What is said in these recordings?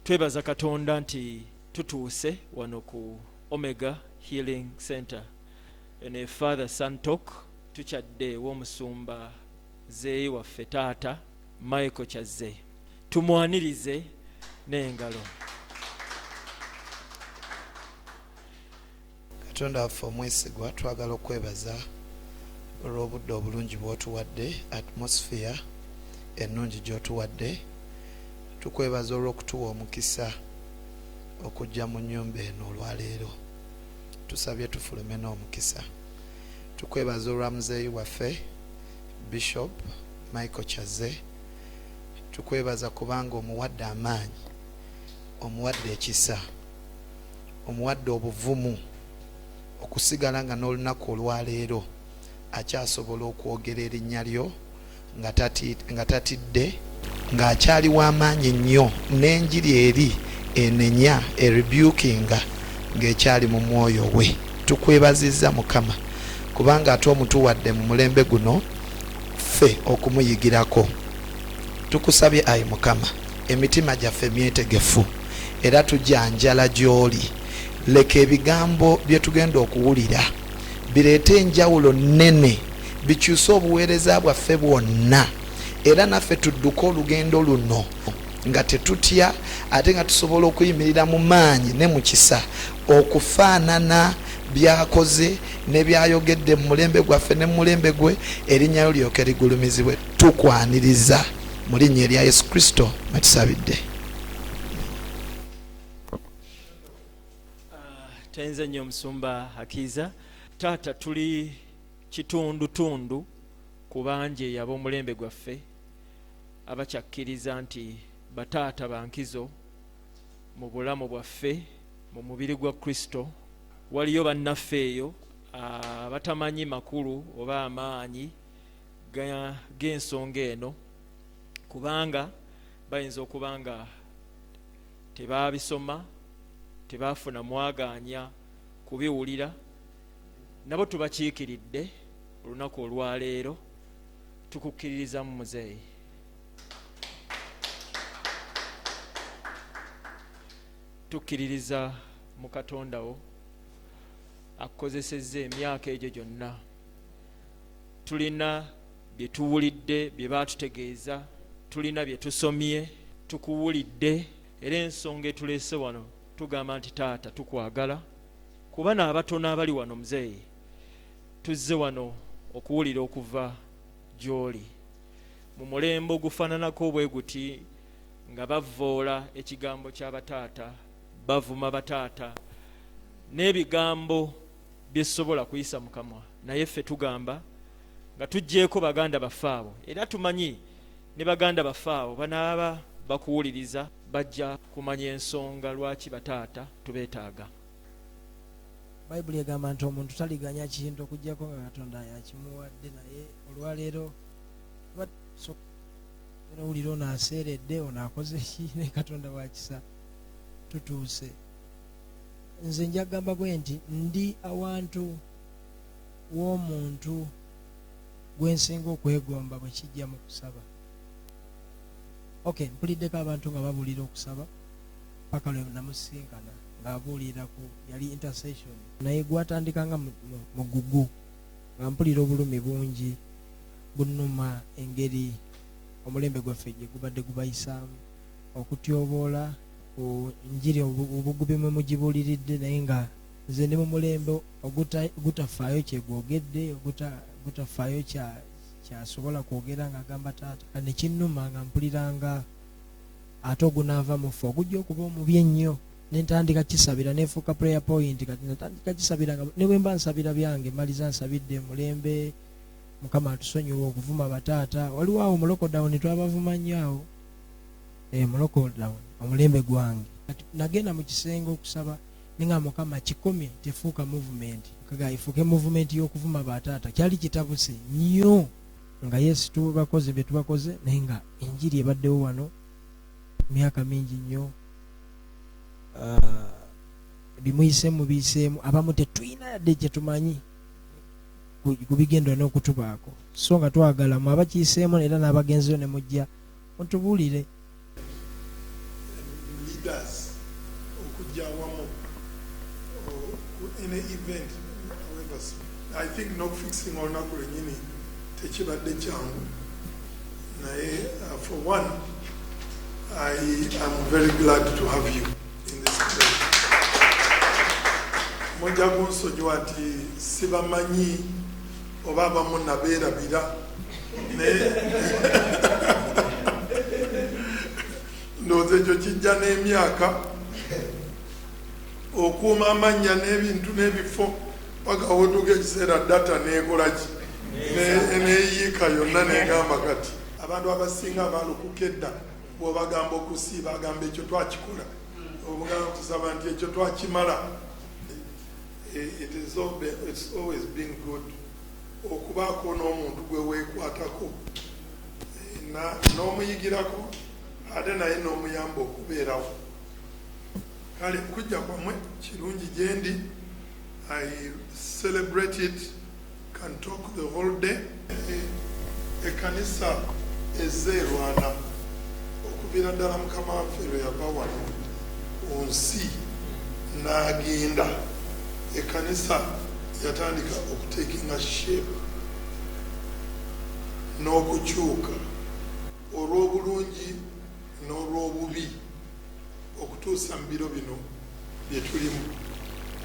Twebaza Katonda nti tutuuse wano ku Omega Healing Center ene Father Son Talk tukyadde w'omusumba zeeyi waffe taata Michael Kyazze. Tumwanirize n'engalo. Katonda waffe omwesigwa, twagala okwebaza olw'obudde obulungi bw'otuwadde, atmosphere ennungi gy'otuwadde. Tukwebaza olw'okutuwa omukisa okujja mu nnyumba eno olwaleero. Tusabye tufulume n'omukisa. Tukwebaza olwa muzeeyi waffe Bishop Michael Kyazze. Tukwebaza kubanga omuwadde amaanyi, omuwadde ekisa, omuwadde obuvumu okusigala nga n'olunaku olwaleero akyasobola okwogera erinnya lyo nga tatidde, ng'akyali w'amaanyi nnyo, n'enjiri eri enenya erebukinga ng'ekyali mu mwoyo we. Tukwebazizza Mukama kubanga ate omutuwadde mu mulembe guno ffe okumuyigirako. Tukusabye ayi Mukama, emitima gyaffe myetegefu era tujanjala gy'oli. Leka ebigambo bye tugenda okuwulira bireete enjawulo nnene, bikyuse obuweereza bwaffe bwonna, era naffe tudduke olugendo luno nga tetutya ate nga tusobola okuyimirira mu maanyi ne mu kisa okufaanana byakoze ne byayogedde mu mulembe gwaffe ne mu mulembe gwe, erinnya lyo lyoke ligulumizibwe. Tukwaniriza mu linnya erya Yesu Kristo mwe tusabidde. Tenze nnyo omusumba Hakiza. Taata, tuli kitundutundu ku bangi ab'omulembe gwaffe abakyakkiriza nti bataata bankizo mu bulamu bwaffe mu mubiri gwa Kristo. Waliyo bannaffe eyo abatamanyi makulu oba amaanyi g'ensonga eno, kubanga bayinza okuba nga tebaabisoma, tebaafuna mwagaanya kubiwulira. Nabo tubakiikiridde olunaku olwaleero. Tukukkiririza mu muzeeyi. Tukkiririza mu Katonda wo akukozesezza emyaka egyo gyonna. Tulina bye tuwulidde, bye baatutegeeza, tulina bye tusomye, tukuwulidde, era ensonga etuleese wano tugamba nti taata tukwagala. Kuba n'abatono abali wano muzeeyi, tuzze wano okuwulira okuva gy'oli mu mulembe ogufaananako bwe guti, nga bavvoola ekigambo ky'abataata, bavuma bataata n'ebigambo byesobola kuyisa mu kamwa. Naye ffe tugamba nga tuggyeko baganda baffe abo, era tumanyi ne baganda baffe abo banaaba bakuwuliriza bajja kumanya ensonga lwaki bataata tubeetaaga. Bayibuli egamba nti omuntu taliganya kintu okuggyako nga Katonda yakimuwadde. Naye olwaleero owulira ono aseeredde, ono akoze ki, ne Katonda wakisa tutuuse. Nze njagamba bwe nti ndi awantu w'omuntu gwensinga okwegomba bwe kijja mu kusaba. Mpuliddeko abantu nga babuulira okusaba paka lwe namusinkana ng'abuulira ku yali intercession, naye gwatandika nga mu gugu, nga mpulira obulumi bungi bunnuma engeri omulembe gwaffe gye gubadde gubayisaamu, okutyoboola ku njiri obugubi mwe mugibuuliridde, naye nga nze ndi mu mulembe ogutafaayo kyegwogedde, ogutafaayo kyasobola kwogera ng'agamba taata. Ne kinnuma nga mpuliranga ate ogunaava mu ffe ogujja okuba omubi ennyo. Ne ntandika kisabira, neefuuka prayer point. Kati natandika kisabira nga ne bwe mba nsabira byange maliza nsabidde mulembe, Mukama atusonyiwe okuvuma bataata. Waliwo awo mulokodawuni twabavuma nnyo awo, mulokodawuni omulembe gwange. Kati nagenda mu kisenge okusaba ninga Mukama kikomye tefuuka movement, kaga ifuuke movement y'okuvuma bataata. Kyali kitabuse nnyo nga Yesu tubakoze bye tubakoze, naye nga enjiri ebaddewo wano myaka mingi nnyo. Bimuyiseemu biyiseemu, abamu tetulina yadde kye tumanyi ku bigenda n'okutubaako, so nga twagala mu abakiyiseemu era n'abagenziyo ne mujja mutubuulire. leaders okujja awamu in an event. However, I think not fixing olunaku lwennyini tekibadde kyangu naye for one I am very glad to have you in this place. Mujja kunsonyiwa nti sibamanyi oba abamu nabeerabira ndowooza ekyo kijja n'emyaka okuuma amannya n'ebintu n'ebifo paka wotuuka ekiseera data neekolaki neeyiika yonna negamba kati abantu abasinga abalukuka edda bw'obagamba okusiiba agamba ekyo twakikola obugamba kusaba nti ekyo twakimala. It's always been good okubaako n'omuntu gwe weekwatako n'omuyigirako ate naye n'omuyamba okubeerawo. Kale kujja kwamwe kirungi gye ndi. I celebrate it, can talk the whole day. Ekkanisa ezzeerwana okuviira ddala mukama waffe lwe yava wano ku nsi n'agenda, ekkanisa yatandika okutekinga shape n'okukyuka olw'obulungi n'olw'obubi okutuusa mu biro bino bye tulimu.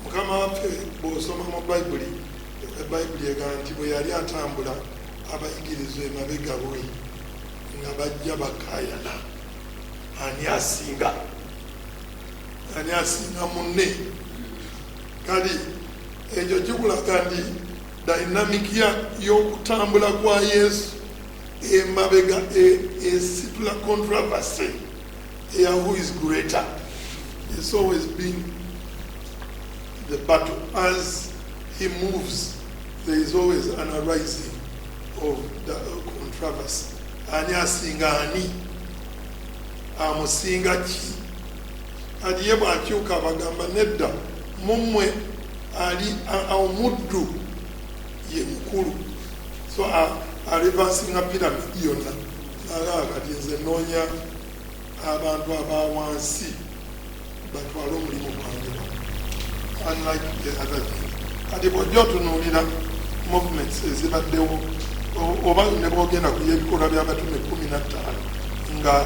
Mukama waffe bw'osoma mu bayibuli egamba nti bwe yali atambula abayigirizwa emabega bwe nga bajja bakaayana, ani asinga munne. Kale ekyo kikulaga nti dynamic y'okutambula kwa Yesu emabega esitula controversy who is greater. It's always been the battle. As he moves, there is always an arising of the controversy. Ani asinga ani, amusinga ki. Kati ye bw'akyuka bagamba nedda mumwe ali omuddu ye mukulu. So alivansinga piramidi yonna nagaa kati nze noonya abantu abawansi batwale omulimu gwange. Unlike the other thing, kati bw'ojja otunuulira movements ezibaddewo oba ne bwogenda ku y'ebikolwa by'abatume 15 nga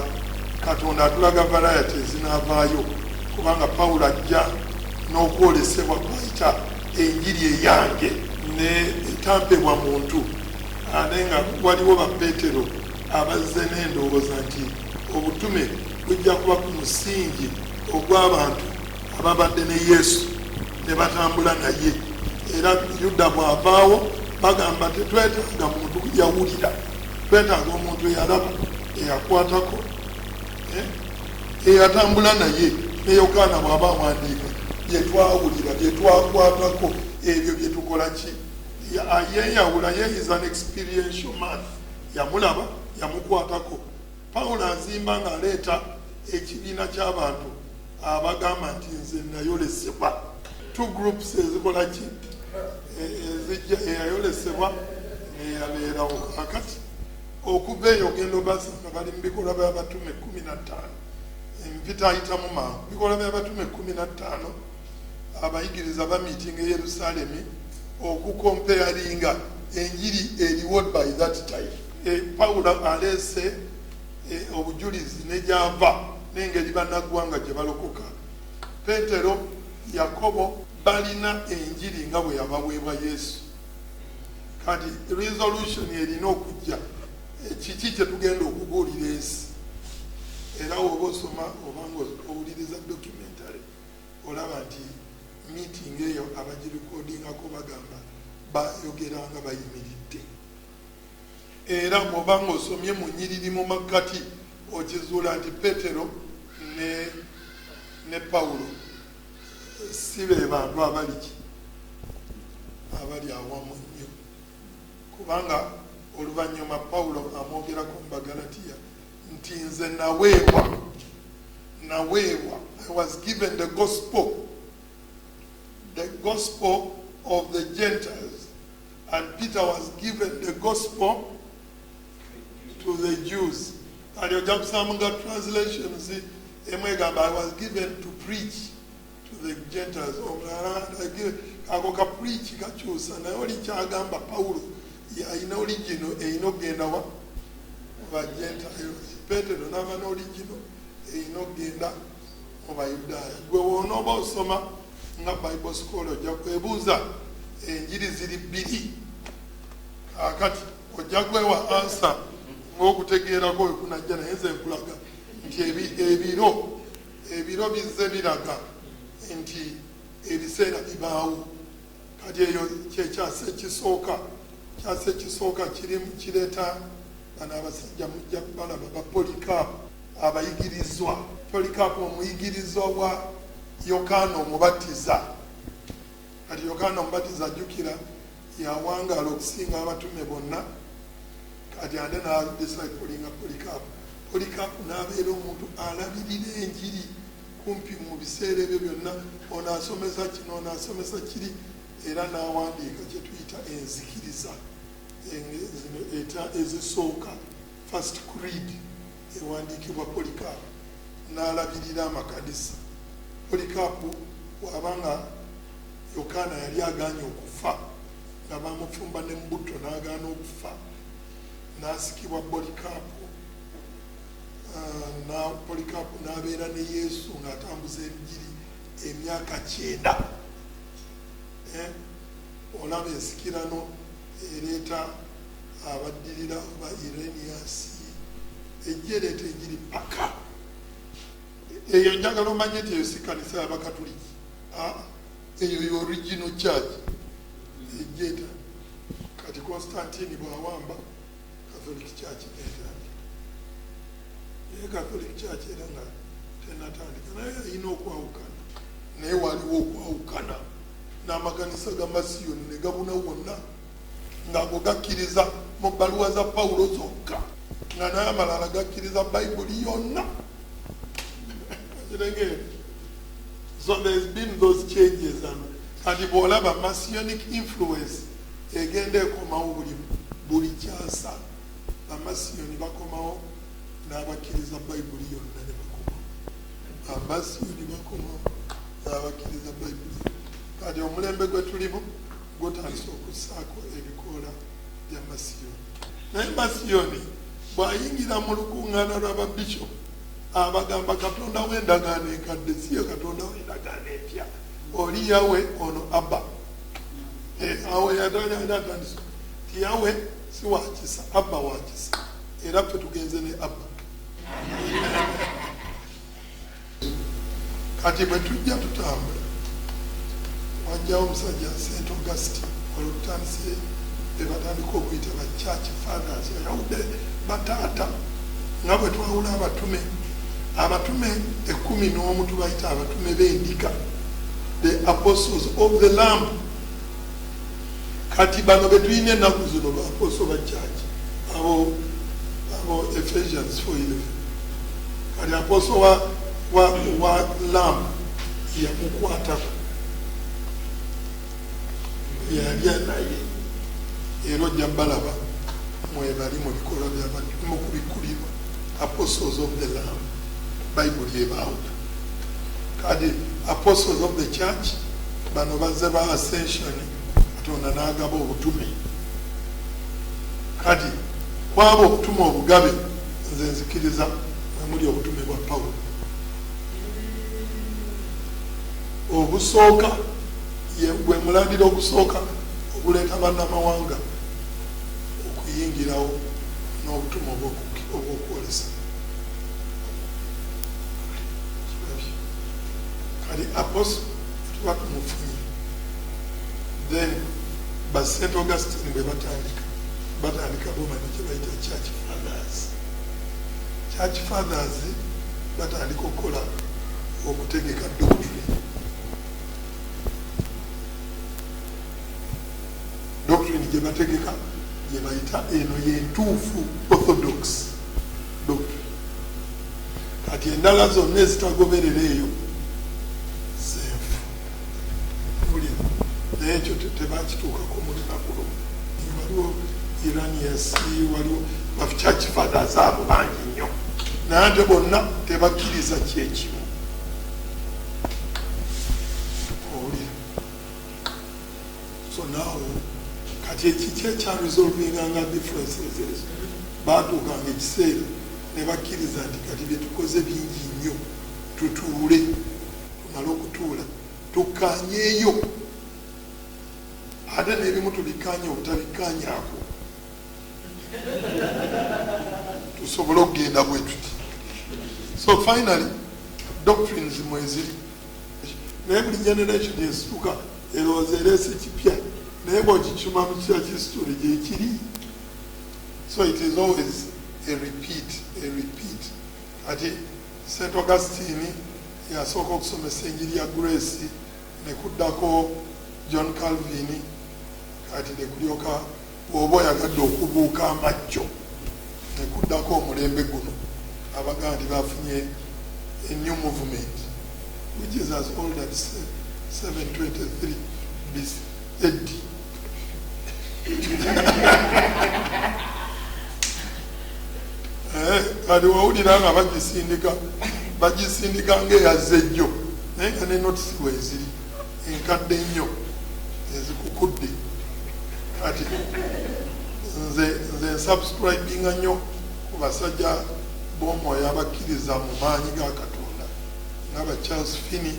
Katonda atulaga variety ezinaavaayo, kubanga Pawulo ajja n'okwolesebwa kwayita enjiri eyange ne etampebwa muntu, ate nga waliwo Bapetero abazze n'endowooza nti obutume bujja kuba ku musingi ogw'abantu ababadde ne Yesu ne batambula naye. Era Yuda bw'avaawo bagamba tetwetaaga muntu yawulira, twetaaga omuntu eyalaba, eyakwatako, eyatambula naye. Ne Yokaana bw'aba awandiika byetwawulira byetwakwatako ebyo byetukola ki. Yeyawula, ye is an experiential man. Yamulaba, yamukwatako. Pawulo azimba ng'aleeta ekibiina ky'abantu abagamba nti nze nayolesebwa. Two groups ezikola ki ezijja eyayolesebwa neyabeerawo. Kakati okuva eyo ogenda obasanga bali mu bikolwa by'abatume 15. Empita ayitamu mangu. Bikolwa by'abatume 15 abayigiriza bamiitinga e Yerusaalemi okukompeyalinga enjiri eriwo by that time. Pawulo aleese obujulizi nejava n'engeri bannaggwanga gye balokoka. Petero, Yakobo balina enjiri nga bwe yabaweebwa Yesu. Kati resolution erina okujja kiki kye tugenda okubuulira ensi. Era oba osoma obanga owuliriza documentary olaba nti meeting eyo abagirikodingako bagamba bayogeranga bayimiridde. Era bw'obanga osomye mu nnyiriri mu makkati okizuula nti Petero ne Pawulo si be bantu abali awamu nnyo, kubanga oluvannyuma Pawulo amwogerako mu Bagalatiya nti nze naweebwa, I was given the gospel of the Gentiles, and Peter was given the gospel to the Jews. And ojja kusanga translations emwegamba I was given to preach to the Gentiles. Ako ka preach kakyusa naye oli kyagamba Pawulo alina origino erina okugenda wa ba Gentiles. Petero n'aba n'origino erina okugenda mu Bayudaaya. Gwe wonooba osoma nga Bible school ojja kwebuuza enjiri ziri bbiri. Kakati ojja kwewa ansa ng'okutegeerako wekunajja naye nze nkulaga nti ebiro bizze biraga nti ebiseera bibaawo. Kati eyo kyekyasa ekisooka kireeta bano abasajja mujja balaba ba Polycarp abayigirizwa. Polycarp omuyigirizwa wa Yokaana omubatiza. Kati Yokaana omubatiza ajjukira yawangaala okusinga abatume bonna. Kati ate n'adiscipulinga Polycarp. Polycarp n'abeera omuntu alabirira enjiri kumpi mu biseera ebyo byonna. Ono asomesa kino, ono asomesa kiri, era n'awandiika kye tuyita enzikiriza ezisooka, first creed ewandiikibwa Polycarp. N'alabirira amakanisa. Polycarp wabanga Yokaana yali agaanye okufa nga bamufumba ne mbuto n'agaana okufa, n'asikibwa Polycarp. Polycarp n'abeera ne Yesu ng'atambuza ebijiri emyaka 9. Olaba ensikirano ereeta abaddirira oba Irenaeus ejja ereeta enjiri paka. Eyo njagala omanye nti eyo si kanisa y'Abakatuliki. Eyo y'original church ejjeeta. Kati Constantine bw'awamba Catholic Church n'etandika. Naye Catholic Church era nga tenatandika naye erina okwawukana. Naye waliwo okwawukana n'amakanisa ga Masiyoni ne gabuna wonna ng'ago gakkiriza mu bbaluwa za Pawulo zokka, nga naye amalala gakkiriza Bayibuli yonna. So there's been those changes. Kati bw'olaba Messianic influence egenda ekomawo buli kyasa. Amasiyoni bakomawo n'abakkiriza Bayibuli yonna ne bakomawo. Amasiyoni bakomawo n'abakkiriza Bayibuli. Kati omulembe gwe tulimu gutandise okussaako ebikoola bya Masiyoni. Naye Masiyoni bw'ayingira mu lukuŋŋaana lw'ababishopu abagamba Katonda w'endagaano enkadde si ye Katonda w'endagaano empya. Oli Yawe, ono Abba. Awo yatandise ti Yawe si wakisa, Abba wakisa. Era ffe tugenze ne Abba. Kati bwe tujja tutambula wajjawo omusajja St. Augustine olutandise bebatandika okuyita ba church fathers yayawudde bataata nga bwe twawula abatume 11 tubayita abatume b'endiga, the apostles of the Lamb. Kati bano betulina ennaku zino ba apostle ba church abo Ephesians 4:11. Kati apostle wa Lamb yamukwatako yalya naye era ojja balaba mwebali mu bikolwa by'abantu kubikulirwa apostles of the Lamb. Bible yebaawo. Kati apostles of the church bano bazze ba ascension Katonda n'agaba obutume. Kati kwaba obutume obugabe nze nzikiriza muli obutume bwa Pawulo. Obusooka gwe mulandira ogusooka oguleeta bannamawanga okuyingirawo n'obutume obw'okwolesa. Kati apostle tuba tumufunye. Then ba St. Augustine bwe batandika bomani kye bayita church fathers. Church fathers batandika okukola okutegeka doctrine. Doctrine gye bategeka gye bayita eno yentuufu orthodox doctrine. Kati endala zonna ezitagoberera eyo senfu. Naye ekyo tebakituukako mu lunaku lumu. Waliwo Irenaeus, waliwo church fathers abo bangi nnyo. naye ate bonna tebakkiriza kyekimu. Owulira? So now kati ekiki ekyaresolvinganga differences ezo baatuukanga ekiseera ne bakkiriza nti kati bye tukoze bingi nnyo, tutuule, tumale okutuula tukkaanyeeyo, ate n'ebimu tubikkaanye obutabikkaanyaako, tusobole okugenda bwe tuti. So finally doctrines mweziri, naye buli generation esituka erowooza ereese kipya, naye bw'okikima mu kya kisitule gyekiri. So it is always a repeat. Ati St. Augustine yasooka okusomesa enjiri ya Grace, ne kuddako John Calvin, kati ne kulyoka bw'oba oyagadde okubuuka amajjo ne kuddako omulembe guno abaga nti bafunye a new movement which is as old as 723 BC AD. Kati wawulira nga bagisindika ng'eyazze jjo, naye nga ne notisi weeziri enkadde nnyo ezikukudde. Kati nze nsubscribinga nnyo ku basajja b'omwoyo abakkiriza mu maanyi ga Katonda ng'aba Charles Finney,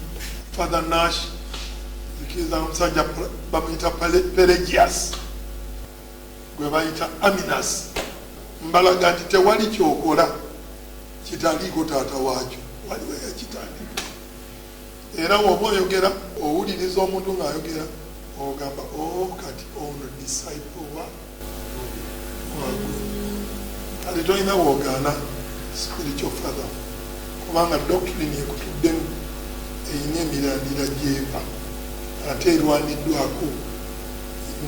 Father Nash, zikiriza omusajja bamuyita Pelagius, gwe bayita Aminas. Mbalaga nti tewali kyokola kitaliiko taata waakyo, waliwo yakitandika. Era bw'oba oyogera owuliriza omuntu ng'ayogera ogamba kati ono disciple wa kale tolina wogaana spiritual father, kubanga doctrine ekutuddemu erina emirandira gy'eva ate erwaniddwako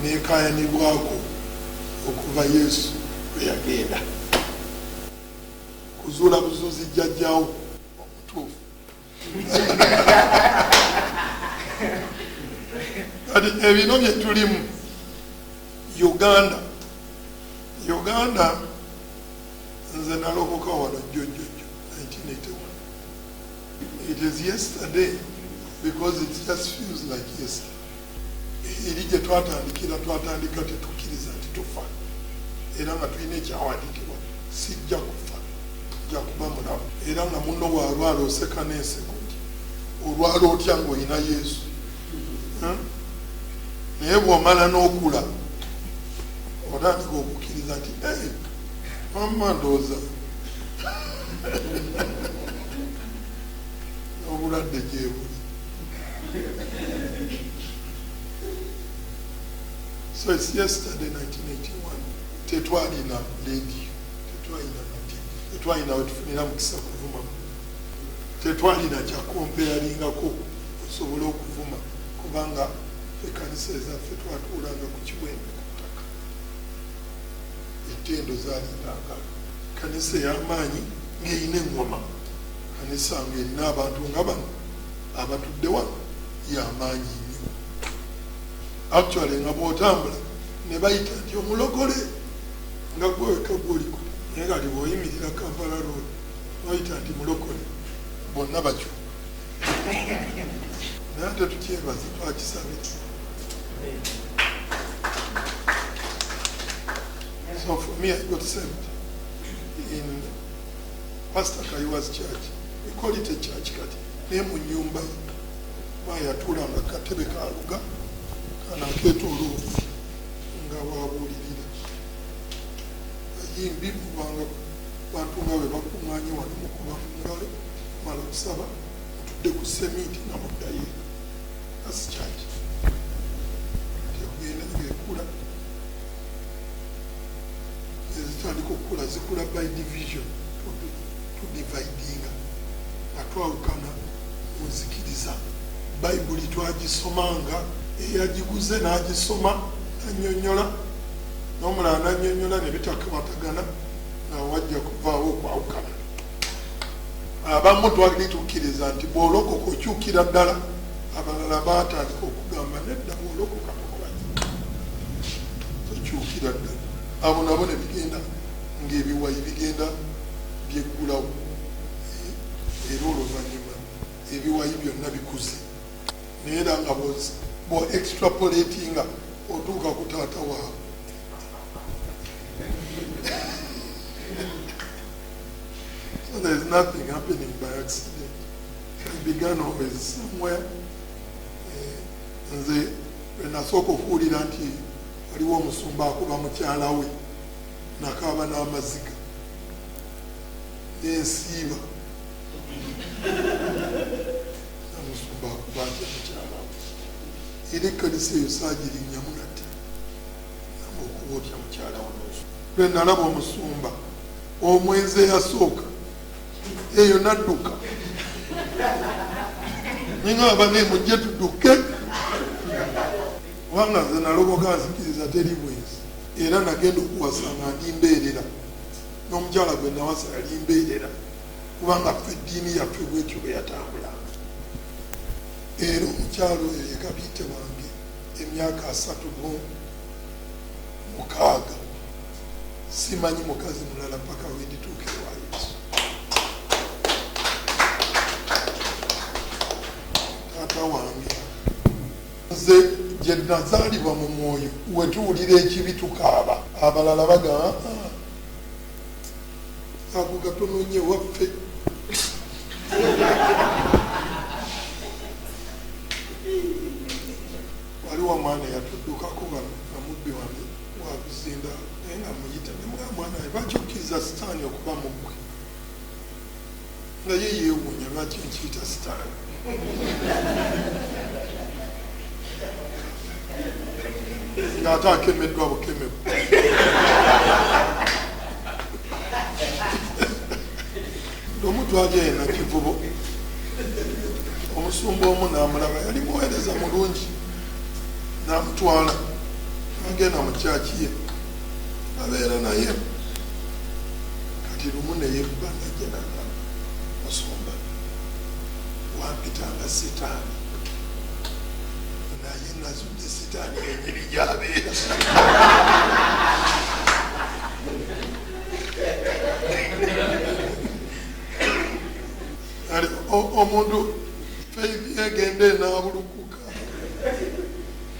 neekayanibwako okuva Yesu bwe yagenda kuzuula buzuuzi jjajjawo omutuufu. Kati ebino bye tulimu Uganda nze nalokoka wano jjojjojjo 1981. It is yesterday because it just feels like yesterday. Eri gye twatandika tetukkiriza nti tufa, era nga tulina ekyawandiikibwa sijja kufa, nja kuba mulamu. Era nga munno bw'alwala oseka n'enseko nti olwala otya ng'olina Yesu. Naye bw'omala n'okula otandika okukkiriza nti mamma ndowooza n'obulwadde gyebuli. So it's yesterday 1981. Tetwalina radio, tetwalina wetufunira mukisa kuvuma, tetwalina kyakompeyaringako osobole okuvuma, kubanga ekkanisa ezaffe twatuulanga ku kiwempe ku ttaka, ettendo zaalindanga. Kanisa ey'amaanyi ng'erina eŋŋoma, kanisa ng'erina abantu nga bano abatudde wano y'amaanyi nnyo. Actually nga bw'otambula ne bayita nti omulokole nga gweweka gwoliko, naye kati bw'oyimirira Kampala Road bayita nti mulokole, bonna bakyo. Naye ate tukyebaza, twakisabye. So for me, I got saved in Pastor Kaiwa's church. We call it a church kati. Naye mu nnyumba bayatuulanga katebe kaluga kana keetooloovu nga bwabuulirira. Bayimbi mubanga bantu nga bwe bakuŋŋaanye wano mukuba mu ngalo, mala kusaba mutudde ku seminti nga muddayo. That's church. Ogenda ng'ekula, ezitandika okukula zikula by division, tudividinga nga twawukana mu nzikiriza. Bayibuli twagisomanga, eyagiguze n'agisoma n'annyonnyola, n'omulala n'annyonnyola ne bitakabatagana, wajja kuvaawo okwawukana. Abamu twali tukkiriza nti bw'olokoka okyukira ddala, abalala baatandika okugamba nedda bw'olokoka tokyukira ddala. Abo nabo ne bigenda ng'ebiwayi bigenda byeggulawo. era oluvannyuma ebiwayi byonna bikuze naye era nga bo extrapolatinga otuuka ku taata waabwe. So there is nothing happening by accident. It began always somewhere. Nze nasooka okuwulira nti waliwo omusumba akuba mukyala we nakaaba n'amaziga nensiiba namusumba akuba nti mukyala we era ekkanisa eyo saagirinnyamu nate namba okuba otya mukyala we lwe nalaba omusumba omwezi eyasooka eyo nadduka ningamba nemujje tudduke kubanga nze naloboka nzikiriza teri bwezi era nagenda okuwasanga ndi mbeerera n'omukyala gwe nawasa yali mbeerera kubanga ffe eddiini yaffe bwekyo bwe yatambulanga. Era omukyalo oyo ye kabiite wange emyaka 36 simanyi mukazi mulala paka wendituuke wa Yesu. Taata wange nze gye nazaalibwa mu mwoyo wetuwulira ekibi tukaaba abalala bagamba ako katono nnyo waffe. Waliwo omwana eyatuddukako namubbi wange wakuzinda naye nga muyita nemula mwana we bakyukkiriza sitaani okuba muggwe naye yeewuunya lwaki nkiyita sitaani. Ng'ate akemeddwa bukemebu. Omutwaje yena kivubo omusumba omu n'amulaba yali muweereza mulungi n'amutwala agenda mu kyaki ye abeera naye kati lumu neyebba najja nagamba musumba wampitanga sitaani naye nazudde sitaani enyiri gy'abeera. Omuntu egende n'abulukuka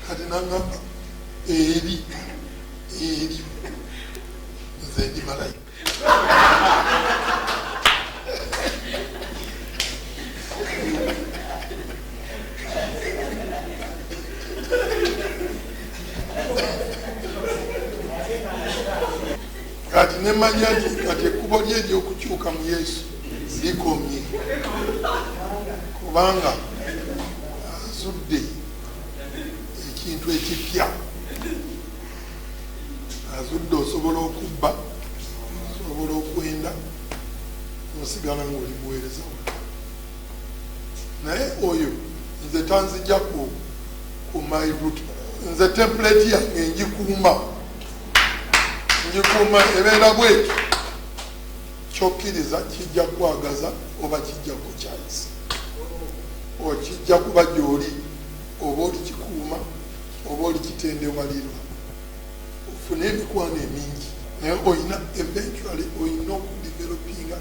kati nagamba eri nze ndi malayika. Kati nemanya nti kati ekkubo lye ery'okukyuka mu Yesu likomye kubanga azudde ekintu ekipya. Azudde osobola okubba, osobola okwenda, osigala ng'oli muweereza we. Naye oyo nze tanzijja ku my root. Nze template yange ngikuuma ebeera bwetyo. Kyokkiriza kijja kwagaza oba kijja kukyayisa. Okijja kuba gy'oli oba oli kikuuma oba oli kitendewalirwa. Ofune emikwano emingi naye olina eventually olina okudevelopinga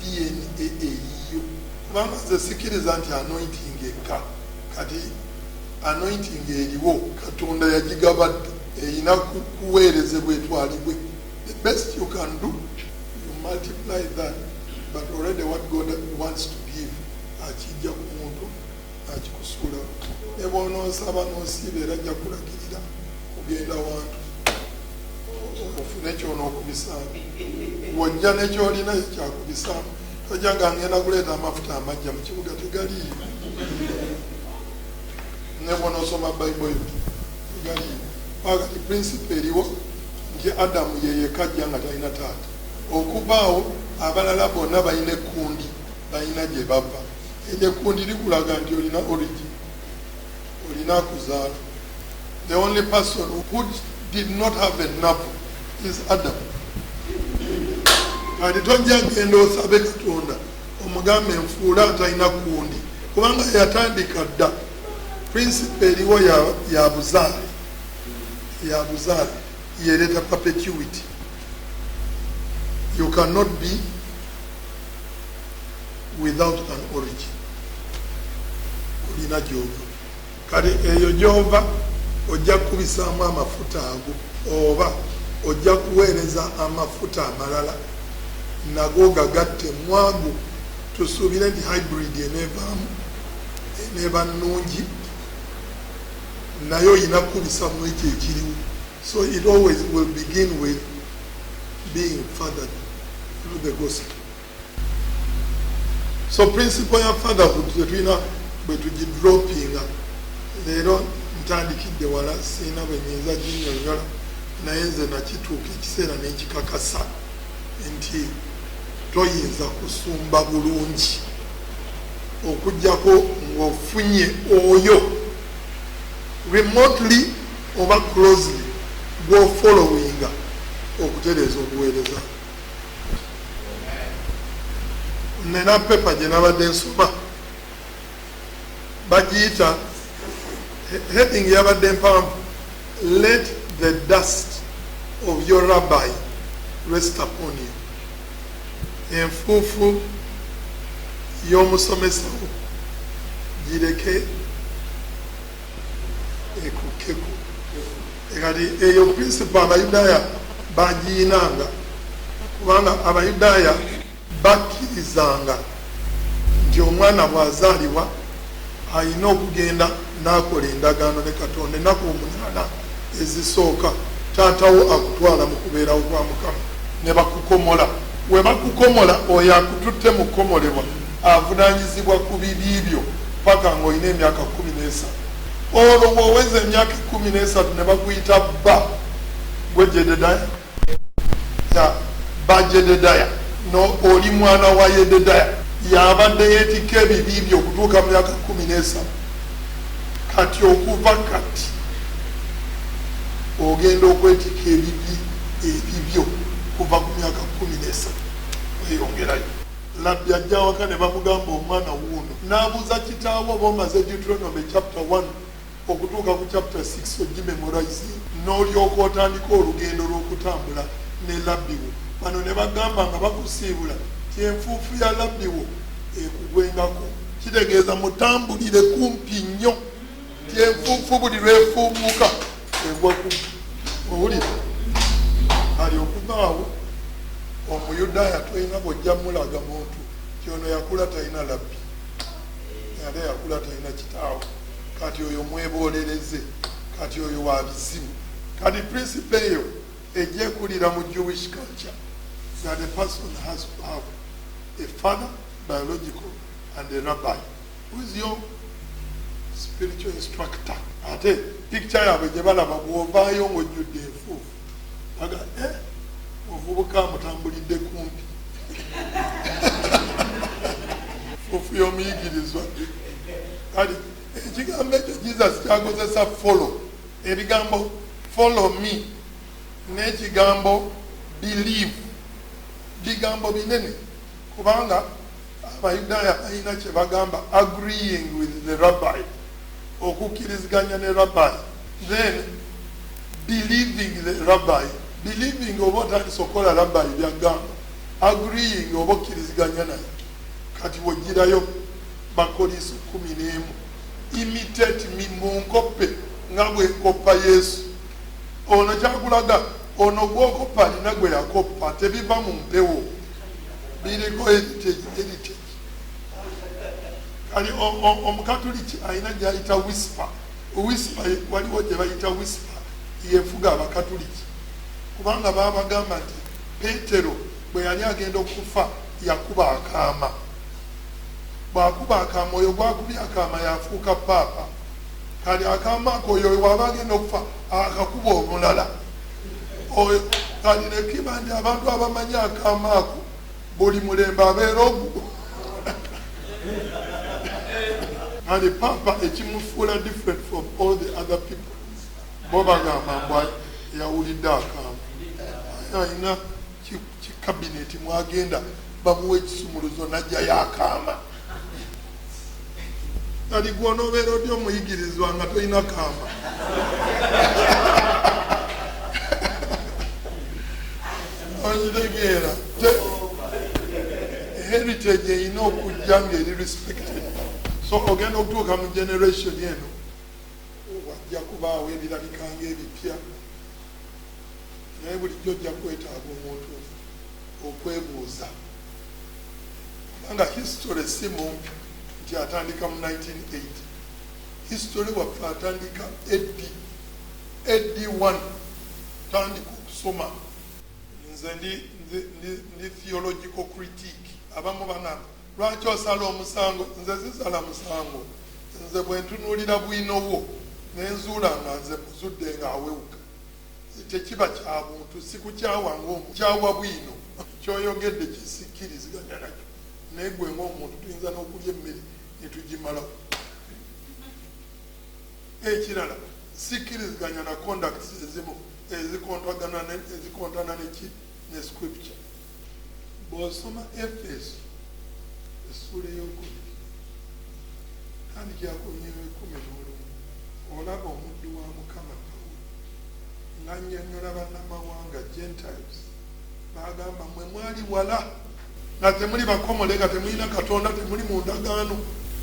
DNA eyiyo. Kubanga nze sikiriza nti anointing ekka. Kati anointing eriwo Katonda yagigabadde erina kuweerezebwa etwalibwe. The best you can do, you multiply that, but already what God wants to give akijja ku muntu akikusuula. Ne bw'onoosaba n'osiiba era ajja kulagirira kugenda wantu ofune ky'onookubisaamu. Wojja nekyolina kyakubisaamu. Tojja nga ngenda kuleeta amafuta amajja mu kibuga tegaliiyo. Ne bw'onoosoma Bayibuli tegaliiyo. Kati prinsipe eriwo nti Adamu ye kajja nga talina taata. Okubaawo abalala bonna balina ekkundi, balina gye bava. Eryo ekkundi likulaga nti olina origin, olina kuzaala. The only person who did not have a navel is Adam. Kati tojja genda osabe Katonda omugambe enfuula atalina kundi kubanga yatandika dda. Prinsipe eriwo ya buzaale. Ya buzaale yereeta perpetuity. You cannot be without an origin. Olina gyova. Kale eyo gyova ojja kubisaamu amafuta ago oba ojja kuweereza amafuta amalala nago gagatte mwago tusuubire nti hybrid eneevaamu eneeba nnungi naye oyina kubisamu ekyo ekiriwo. So it always will begin with being fathered through the gospel. So principle ya fatherhood tetulina bwe tugidropinga leero ntandikidde wala siina bwe nyinza ginyonyola naye nze nakituuka ekiseera n'ekikakasa nti toyinza kusumba bulungi okuggyako ng'ofunye oyo remotely oba closely gw'ofollowinga okutereeza obuweereza. Nena pepa gye nabadde nsoma bagiyita heading yabadde mpanvu, let the dust of your rabbi rest upon you. Enfuufu y'omusomesa wo gireke ekukeko. Kati eyo principle abayudaaya bagiyinanga kubanga abayudaaya bakkirizanga nti omwana bw'azaalibwa alina okugenda n'akola endagaano ne Katonda ennaku 8 ezisooka taatawo akutwala mu kubeerawo kwa Mukama ne bakukomola. We bakukomola oyo akututte mu kukomolebwa avunaanyizibwa ku bibi byo paka ng'olina emyaka 13. Olwo bw'oweza emyaka 13 ne bakuyita bba gwe Jedediya ba Jedediya no oli mwana wa Yedediya yabadde yeetikka ebibi byo okutuuka mu myaka 13. Kati okuva kati ogenda okwetikka ebibi ebibyo kuva ku myaka 13 weyongerayo. Labbi ajja waka ne bamugamba omwana wuuno n'abuuza kitaawo oba omaze Deuteronomy chapter 1 okutuuka ku chapter 6 ogimemorize n'olyoka otandika olugendo lw'okutambula ne labbi wo. Bano ne bagamba nga bakusiibula ti enfuufu ya labbi wo ekugwengako, kitegeeza mutambulire kumpi nnyo ti enfuufu buli lwefuumuuka egwa ku owulire. Ali okuvaawo omuyudaaya toyina bwojja mulaga muntu kyono yakula talina labbi ate yakula talina kitaawo, kati oyo mwebolereze, kati oyo wa bizibu. Kati principle eyo ejja ekulira mu Jewish culture that a person has to have a father biological and a rabbi who is your spiritual instructor. Ate picture yaabwe gye balaba bw'ovaayo ng'ojjudde enfuufu aga ovubuka amutambulidde kumpi fuufu y'omuyigirizwa. Kati ekigambo ekyo Jesus kyakozesa follow, ebigambo follow me n'ekigambo believe, bigambo binene kubanga abayudaaya balina kye bagamba agreeing with the rabbi, okukkiriziganya ne rabbi, then believing the rabbi, believing oba otandisa okukola rabbi byagamba, agreeing oba okkiriziganya naye. Kati wogirayo Bakoliso 11 imitate me munkoppe nga bwe nkoppa Yesu. Ono kyakulaga ono gw'okoppa alina gwe yakoppa, tebiva mu mpewo, biriko heritage. Kali omukatuliki alina gy'ayita whisper. Waliwo gye bayita whisper yefuga abakatuliki kubanga babagamba nti Peetero bwe yali agenda okufa yakuba akaama. Bw'akuba akaama oyo gwakubye akaama yafuuka paapa. Kali akaama ako oyo waba agenda okufa akakuba omulala. Kali ne kiba nti abantu abamanyi akaama ako buli mulembe abeera ogu. Kali paapa ekimufuula different from all the other people. Bo bagamba mbwa yawulidde akaama. Alina kikabineti mwagenda bamuwa ekisumuluzo najjayo akaama. Kali gw'onoobeera oti omuyigirizwa nga tolina kaama. Okitegeera heritage erina okujja ng'eri respected. So ogenda okutuuka mu generation eno wajja kubaawo ebirabika ng'ebipya, naye bulijjo ojja kwetaaga omuntu okwebuuza, kubanga history si mumpi nti atandika mu 1980. History waffe atandika AD 1 tandika okusoma. Nze ndi theological critique. Abamu banama lwaki osala omusango? Nze sisala musango. Nze bwe ntunuulira bwino bwo nenzuula nga nze muzudde nga awewuka, tekiba kya buntu, sikukyawa ng'omukyawa bwino kyoyogedde kisikkiriziganya nakyo, naye gwe ng'omuntu tuyinza n'okulya emmere netugimalawo. Ekirala sikkiriziganya na conducts ezimu ezikontana ne scripture. Bw'osoma Efeso essula ey'okubiri tandikira ku nnyo 11 olaba omuddu wa Mukama Pawulo ng'annyonnyola bannamawanga Gentiles, bagamba mwe mwali wala nga temuli bakomole, nga temulina Katonda, temuli mu ndagaano,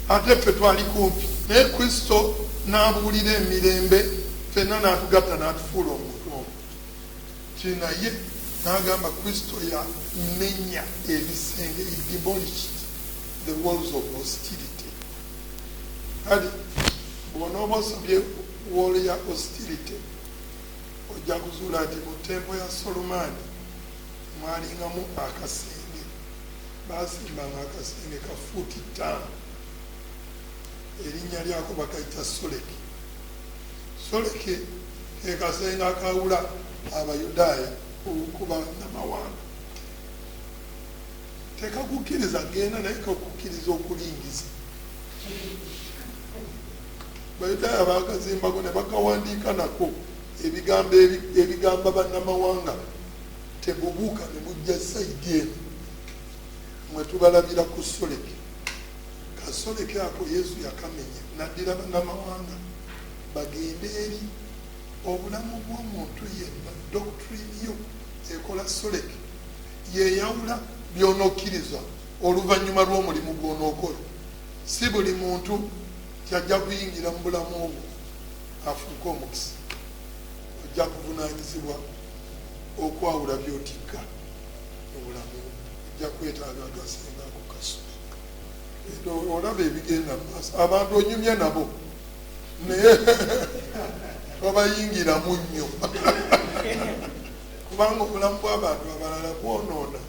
ate ffe twali kumpi, naye Kristo n'abuulira emirembe, ffenna n'atugatta n'atufuula omuntu omu. Kinaye n'agamba Kristo yamenya ebisenge, he demolished the walls of hostility. Kale bw'onooba osabye wall ya hostility ojja kuzuula nti mu tempo ya Solomaani mwalingamu akasenge, baasimbanga akasenge ka fuuti 5, erinnya lyako bakayita Soleki. Soleki ke kasenge akawula Abayudaaya okuba namawanga. Tekakukkiriza genda naye kakukkiriza okulingiza. Bayudaaya baakazimbako ne bakawandiika nako ebigamba bannamawanga tebubuuka ne bujja sayidi eno mwe tubalabira ku Soleki. Kasoleki ako Yesu yakamenya naddira bannamawanga bagende eri obulamu bw'omuntu yenna, doctrine yo ekola Soleki yeyawula by'onokkiriza oluvannyuma lw'omulimu gw'onookola. Si buli muntu kyajja kuyingira mu bulamu obwo afuuka omukisa, ojja kuvunaanyizibwa okwawula by'otikka mu bulamu, ojja kwetaaga akasenga ako Kasoleki. Olaba ebigenda mu maaso, abantu onyumya nabo naye tobayingiramu nnyo kubanga obulamu bw'abantu abalala bwonoona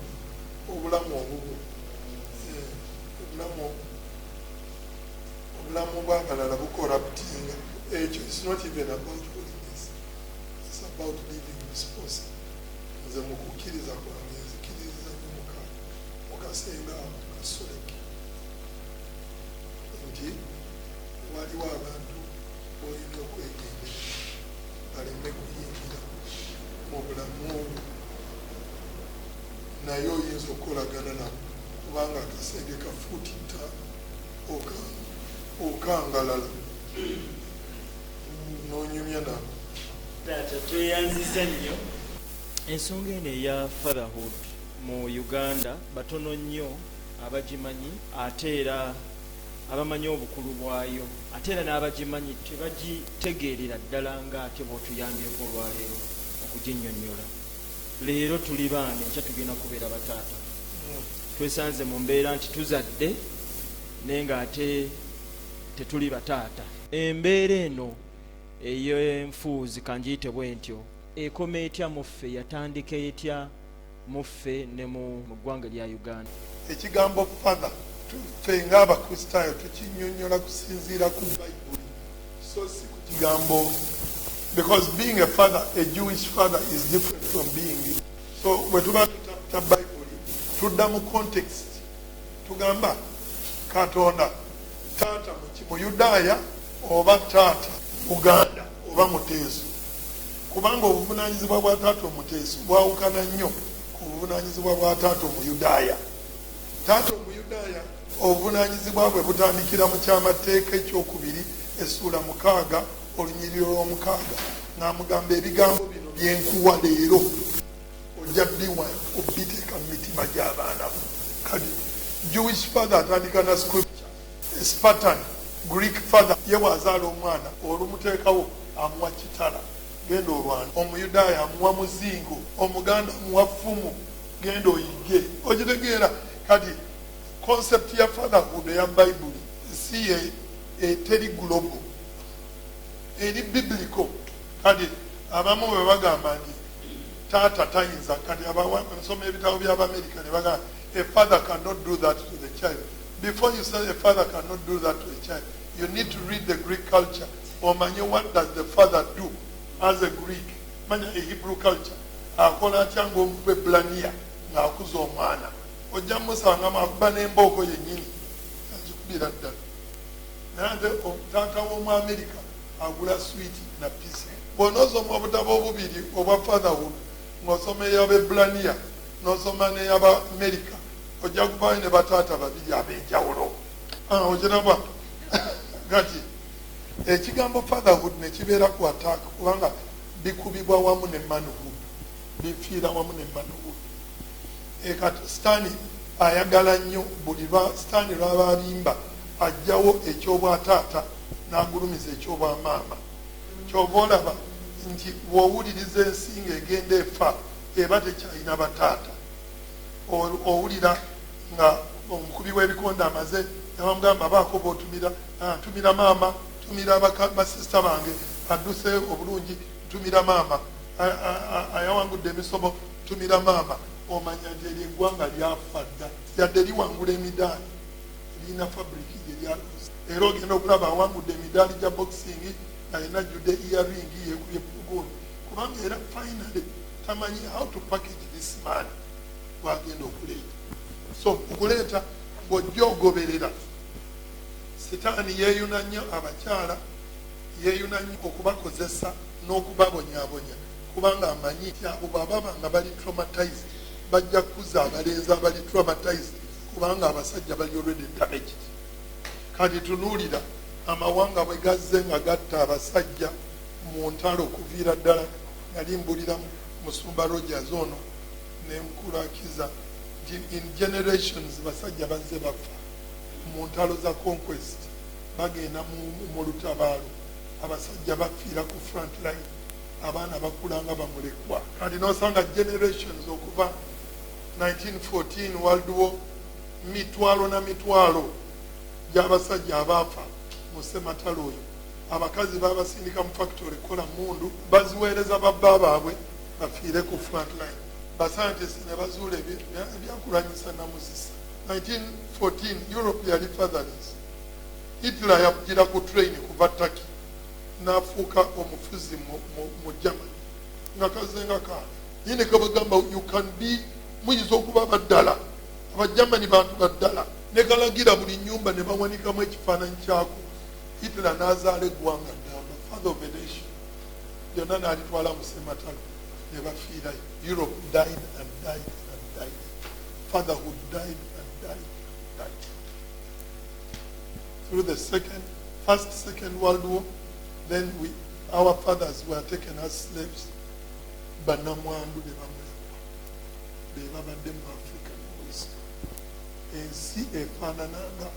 obulamu obubwo. Obulamu bw'abalala bukoraptinga. Ekyo it's not even about holiness, it's about living responsibly. Nze mu kukkiriza kwange nzikiriza nnyo mu kasenga Kasoleki nti waliwo abantu olina okwegendera baleme kuyingira mu bulamu obwo, naye oyinza okukolagana nabo kubanga akasenge ka fuuti 5 okangalala n'onyumya nabo. Taata tweyanziza nnyo. Ensonga eno eya fatherhood mu Uganda batono nnyo abagimanyi, ate era abamanyi obukulu bwayo, ate era n'abagimanyi tebagitegeerera ddala ng'ate bw'otuyambyeko olwaleero okuginnyonnyola. Leero tuli baana, enkya tugenda kubeera bataata. Twesanze mu mbeera nti tuzadde naye ng'ate tetuli bataata. Embeera eno ey'enfuuzi kanjiyite bwe ntyo ekoma etya muffe, yatandika etya muffe ne mu ggwanga lya Uganda? Ekigambo father ffe ng'Abakristaayo tukinnyonnyola kusinziira ku Bayibuli, so si ku kigambo, because being a father, a Jewish father, is different from being. So bwe tuba tutaputa Bayibuli tudda mu context, tugamba Katonda taata mu Yudaaya oba taata Buganda oba Muteeso, kubanga obuvunaanyizibwa bwa taata Omuteeso bwawukana nnyo ku buvunaanyizibwa bwa taata Omuyudaaya. Taata Omuyudaaya obuvunaanyizibwa bwe butandikira mu kyamateeka ekyokubiri essula 6 olunyiriro lw'6 ng'amugamba ebigambo bino byenkuwa leero ojja biwa obiteeka mu mitima gy'abaana bo. Kale Jewish father atandika na scripture, a Spartan Greek father ye wazaala omwana olumuteekawo amuwa kitala genda olwana, omuyudaaya amuwa muzingo, omuganda amuwa ffumu genda oyige. Okitegeera kati concept ya fatherhood eya Bayibuli si teri global, eri biblical. Kati abamu bwe bagamba nti taata tayinza, kati abasoma ebitabo by'Abamerika ne bagamba a father cannot do that to the child. Before you say a father cannot do that to a child, you need to read the Greek culture. Omanye what does the father do as a Greek? Manya a Hebrew culture. Akola atya ng'Omwebbulaniya ng'akuza omwana. Ojja musanga akuba n'embooko yennyini azikubira ddala. Naye ate taata w'Omuamerika agula switi na pisi. Bw'onoosoma obutabo obubiri obwa fatherhood ng'osoma ey'Abebbulaniya n'osoma n'ey'Abamerika ojja kubayo ne bataata babiri ab'enjawulo. Okiraba kati ekigambo fatherhood ne kibeera ku attack kubanga bikubibwa wamu ne manhood, bifiira wamu ne manhood. Kati Sitaani ayagala nnyo buli Sitaani lwaba alimba ajjawo ekyobwataata n'agulumiza ekyobwamaama. Kyova olaba nti bw'owuliriza ensinga egenda efa eba tekyalina bataata. Owulira nga omukubi w'ebikonde amaze nebamugamba baako b'otumira, ntumira maama, tumira basisita bange adduse obulungi, ntumira maama, ayawangudde emisomo, ntumira maama. Omanya nti eri eggwanga lyafa dda, yadde liwangula emidaali, lirina fabriki gye lyaluusa. Era ogenda okulaba awangudde emidaali gya boxing alina jjudde earring yekubye puguuni, kubanga era finally tamanyi how to package this man wagenda okuleeta. So okuleeta bw'ojja ogoberera, Sitaani yeeyuna nnyo abakyala, yeeyuna nnyo okubakozesa n'okubabonyaabonya kubanga amanyi nti abo bw'ababa nga bali traumatized bajja kukuza abalenzi abali traumatized kubanga abasajja bali already damaged. Kati tunuulira amawanga bwe gazze nga gatta abasajja mu ntalo okuviira ddala. Nali mbulira Musumba Rogers ono ne Mukulakiza in generations basajja bazze bafa mu ntalo za conquest, bagenda mu lutabaalo, abasajja bafiira ku front line, abaana bakulanga bamulekwa. Kati nosanga generations okuva 1914 World War, mitwalo na mitwalo gy'abasajja abaafa mu sematalo oyo. Abakazi babasindika mu factory kola mundu, baziweereza babba baabwe bafiire ku front line. Bascientists ne bazuula ebyakulwanyisa namusisa. 1914 Europe yali fatherless. Hitler yagira ku train kuva Turkey n'afuuka omufuzi mu Germany nga kazenga kaana. Yine kabagamba you can be, muyinza okuba baddala, Abagermany bantu baddala, ne kalagira buli nnyumba ne bawanikamu ekifaananyi kyako. Hitler n'azaala eggwanga ddamba, father of a nation. Yonna n'alitwala mu sematalo ne bafiirayo. Europe died and died and died. Fatherhood died and died and died. Through the first, second World War, then our fathers were taken as slaves. Banamwandu ne bamulekwa. Be babadde mu African West. Ensi efaanananga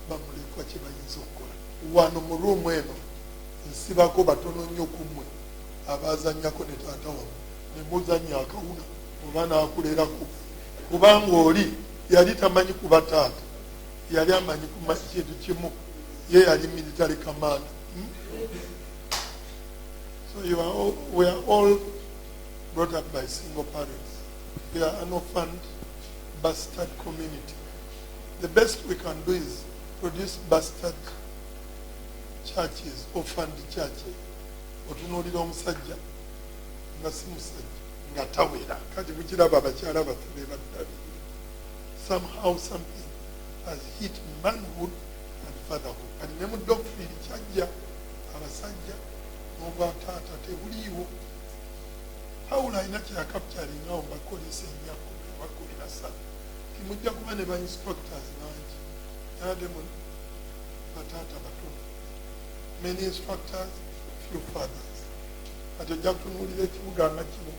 bamulekwa kye bayinza okukola. Wano mu ruumu eno nsibako batono nnyo ku mmwe abaazannyako ne taata wamu ne muzannya akawuna oba n'akulerako, kubanga oli yali tamanyi kuba taata, yali amanyi kintu kimu, ye yali military command. So we are all brought up by single parents. We are an orphaned, bastard community. The best we can do is produce bastard churches, orphaned churches. Otunuulira omusajja nga si musajja nga tawera, kati bukiraba abakyala baffe be baddabi. Somehow something has hit manhood and fatherhood. Kati ne mu doctrine kyajja abasajja n'obwataata tebuliiwo. Pawulo alina kyeyakapityalingawo bakolesa ennyako bakumi na ssatu. Timujja kuba ne ba-instructors bangi, yade mu bataata batono. Many instructors, few fathers. Kati ojja kutunuulira ekibuga nga kino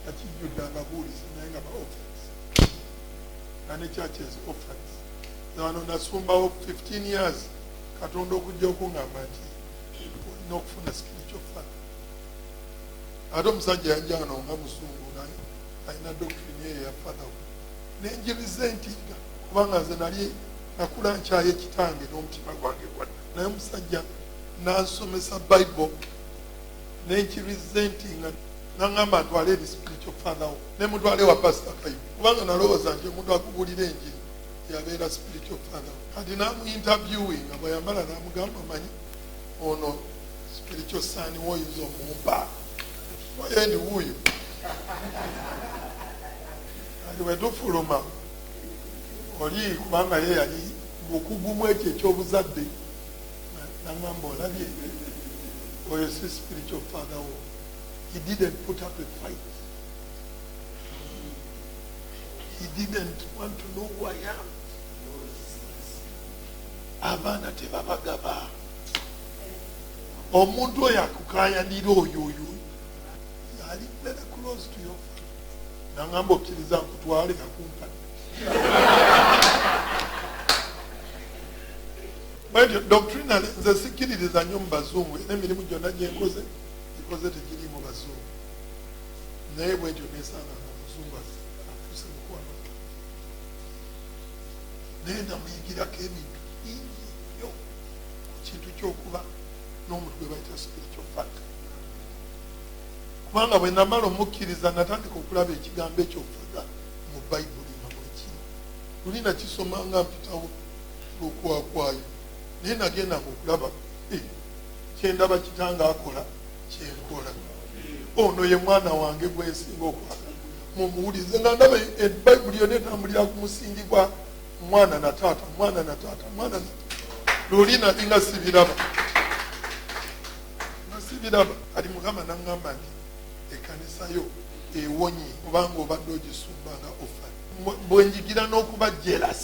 nga kijjudde ababuulizi naye nga ba-orphans. And the church is orphans. wano nasumbawo 15 years katonda okujja okuŋŋamba nti olina okufuna spiritual father. Ate omusajja yajja wano nga musungu naye alina doctrine eyo ya father nenjiresentinga kubanga nze nali nakula nkyaye kitange n'omutima gwange gwadda, naye omusajja nansomesa Bible nenkirisentinga naŋŋamba ntwale eri spiritual father wo nemutwale wa pastor Kayimu kubanga nalowooza nti omuntu akugulira enjiri yabeera spiritual father wo. Kati namuinterviewinga bwe yamala namugamba manyi ono spiritual son woyinza omumpa waye ndi wuuyo kati wetufuluma oli kubanga ye yali bukugumu ekyo ekyobuzadde naŋŋamba olabye oyo si spiritual father wo. He didn't put up a fight. He didn't want to know who I am. Abaana tebabagaba. Omuntu oyo akukayanira oyo yali very close to your father. Naŋŋamba okkiriza nkutwale akumpadde. Bwetyo doctrinally nze sikkiririza nnyo mu bazungu n'emirimu gyonna gyenkoze gikoze tegiri mu bazungu, naye bwetyo nesanga nga omuzungu afuse mukwano naye namuyigirako ebintu bingi nnyo ku kintu ky'okuba n'omuntu gwe bayita spiritual father. Kubanga bwe namala omukkiriza natandika okulaba ekigambo ekyo father mu Bayibuli nga mwekiri luli nakisoma nga mpitawo lukwakwayo naye nagendanga okulaba kyendaba kitange akola kyenkola. Ono ye mwana wange gwensinga okwagala mumuwulize nga ndaba ebayibuli yonna etambulira ku musingi gwa mwana na taata mwana na taata mwana na luli nali nga sibiraba kati Mukama naŋŋamba nti ekkanisa yo ewonye kubanga obadde ogisumbanga ofa bwenjigira n'okuba jealous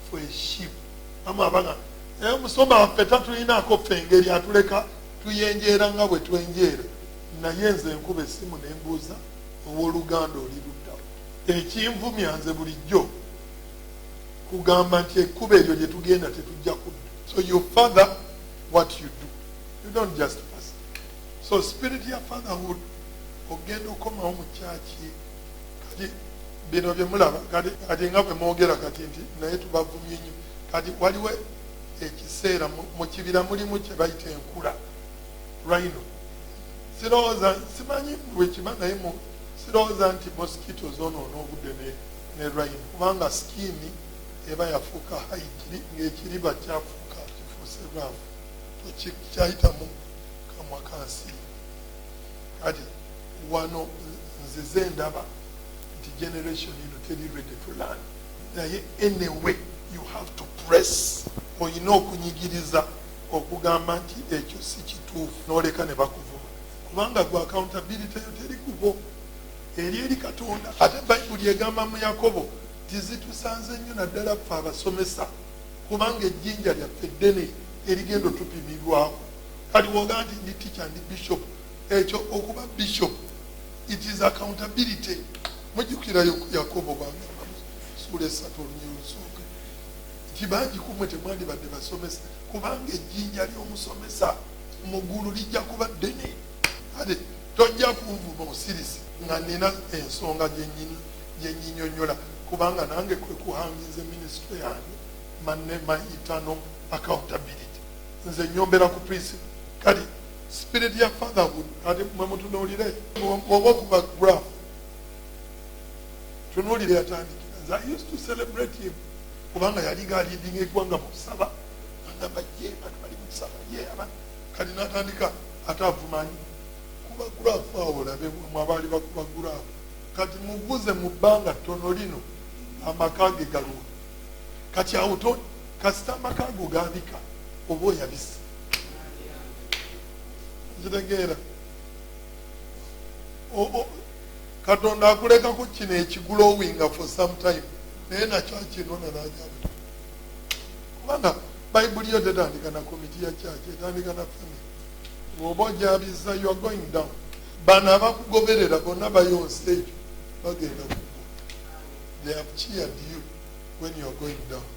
for a sheep amabanga omusoma waffe tatulinaako ffe engeri atuleka tuyenjeera nga bwe twenjeera, naye nze enkuba essimu nembuuza owooluganda oli luddawo. Ekinvumya nze bulijjo kugamba nti ekkuba eryo gye tugenda tetujja kudda. So your father, what you do, you don't just pass. So spirit ya fatherhood ogenda okomawo mu kyaki kati bino bye mulaba kati nga bwe mwogera kati nti naye tubavumye nnyo kati waliwo ekiseera mu kibira mulimu kye bayita enkula rhino. Sirowooza simanyi bwekima naye sirowooza nti mosquito zonoona obudde ne rhino kubanga skini eba yafuuka haigiri ng'ekiriba kyafuuka kifuuse raafu kyayitamu kamwa kansi. Kati wano nzize ndaba nti generation ino teri ready to learn, naye anyway you have to press. Olina okunyigiriza okugamba nti ekyo si kituufu n'oleka ne bakuvuma kubanga gwa accountability yo teri kubo eri Katonda. Ate Bayibuli egamba mu Yakobo tizitusanze nnyo naddala ffe abasomesa kubanga ejjinja lyaffe ddene erigendo tupimirwaho. Kati woga nti ndi teacher ndi bishop, ekyo okuba bishop it is accountability. Mujjukira Yakobo bwagamba sura 3 olunyirusooka nti bangi kumwe temwandibadde basomesa kubanga ejjinja ly'omusomesa mu ggulu lijja kuba ddene. Ate tojja kunvuma osirisi nga nina ensonga gye nyinyonnyola kubanga nange kwe kuhangiza minisitule yange eternal accountability. Nze nyombera ku principle. Kati spirit ya fatherhood kati mwe mutunuulire oba okuba graph tunuulire yatandikira. Nze I used to celebrate him kubanga yali gaalidinga eggwanga mu kusaba agamba ye bantu bali mu kusaba ye abantu kati n'atandika ate avumanyi kuba gulaafu awo olabe mwabaali bakuba gulaafu. Kati mubuuze mu bbanga ttono lino amaka ge galuwa kati awo kasita amaka go gaabika oba oyabisa nkitegeera. Katonda akulekako kino ekigulowinga for some time naye nakyo kinona najaba kubanga bayibuli yo tetandika na komiti ya kyaki etandika na family. Bw'oba ojabiza you are going down. Bano abakugoberera bonna bayonsa ekyo bagenda kugwa. They have cheered you when you are going down.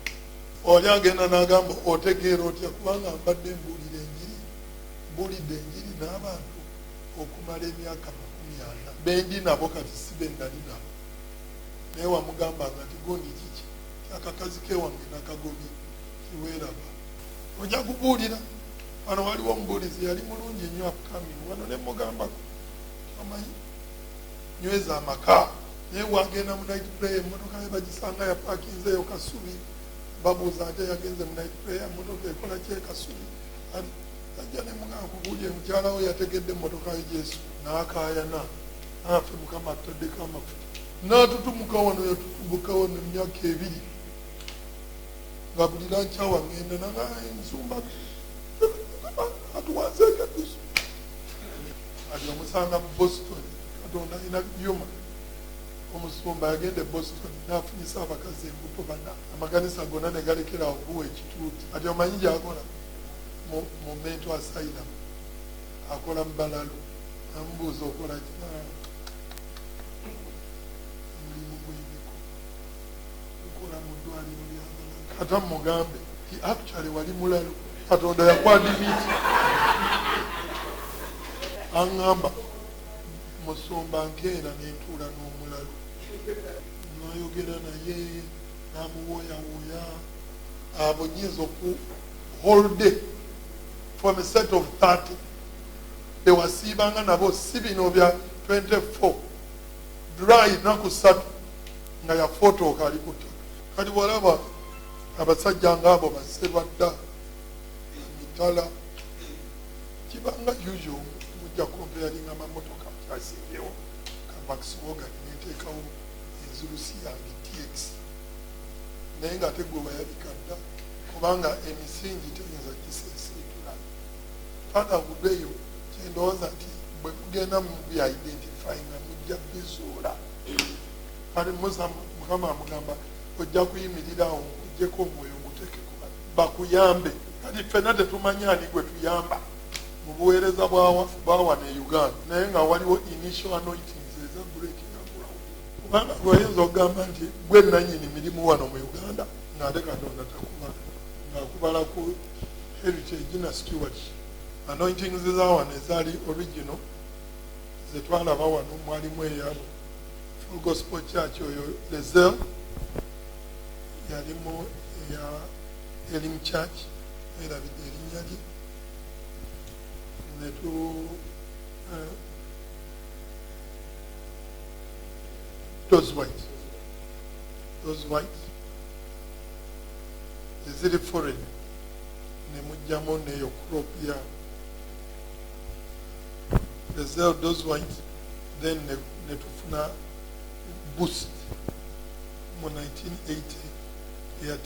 oli agenda n'agamba otegeera otya kubanga mbadde mbuulidde enjiri n'abantu okumala emyaka 40 bendi nabo kati si bennali nabo naye wamugambanga nti gondi kiki akakazi kewange nakagobye kiweeraba ojja kubuulira wano waliwo omubuulizi yali mulungi nnyo akamini wano ne mugambako amanyi nyweza amaka naye wagenda mu night prayer emmotoka ye bagisanga yapakinzeeyo kasubi babuuza ate yagenze mu night prayer emmotoka ekola kyekasubi ajja ne mugamba kubuulire mukyalawo yategedde emmotoka ye Yesu n'akaayana naafe mukama ataddeko amafuta n'atutumuka wano yatutumbuka wano emyaka 2 nga buli lankyawa ngenda nsumba atuwanzeekatusu ati omusanga mu Boston katonda alina byuma omusumba yagenda e Boston n'afunyisa abakazi embuto bana amakanisa gonna ne galekerawo okuwa ekituuti ati omanyi gyakola mu mental asylum akola mu balalo amubuuza okola mulimu gw'ebiko okola mu ddwaliro ly'abalala kata mugambe ti actually wali mulalo katonda yakwadimiti aŋŋamba musumba nkeera nentuula n'omulalo nayogera naye namuwooyawooya abo nyinza oku whole day from a set of 30 bewasiibanga nabo si bino bya 24 dry naku 3 nga yafotooka ali ku ttaka kati bwalaba abasajja ngaabo baserwa dda mitala kibanga usual mujja kompeyalinga amamotoka kyasimbyewo kavaxwogan neteekawo enzulusi yange TX naye nga ate gwe bayabika dda kubanga emisingi teyinza giseesiitula fada buddeyo kyendowooza nti bwe mugenda mu bya-identifyinga mujja bizuula kale musa mukama amugamba ojja kuyimirirawo ojjeko omwoyo nguteeke kuba bakuyambe kati ffenna tetumanyi ani gwe tuyamba mu buweereza bwawa ne Uganda naye nga waliwo initial anointings eza breakingagulawo kubanga gweoyinza okugamba nti gwe nannyini mirimu wano mu Uganda ng'ate katonda takuba ng'akubala ku heritage na stewardship anointings zawano ezaali original zetwalaba wano mwalimu eyabo Full Gospel Church oyo Lezel yalimu eya Elim Church erabidde erinnya lye netu those white eziri foreign nemujjamu neyo crop ya Lezel those white then netufuna boost mu 1980 ya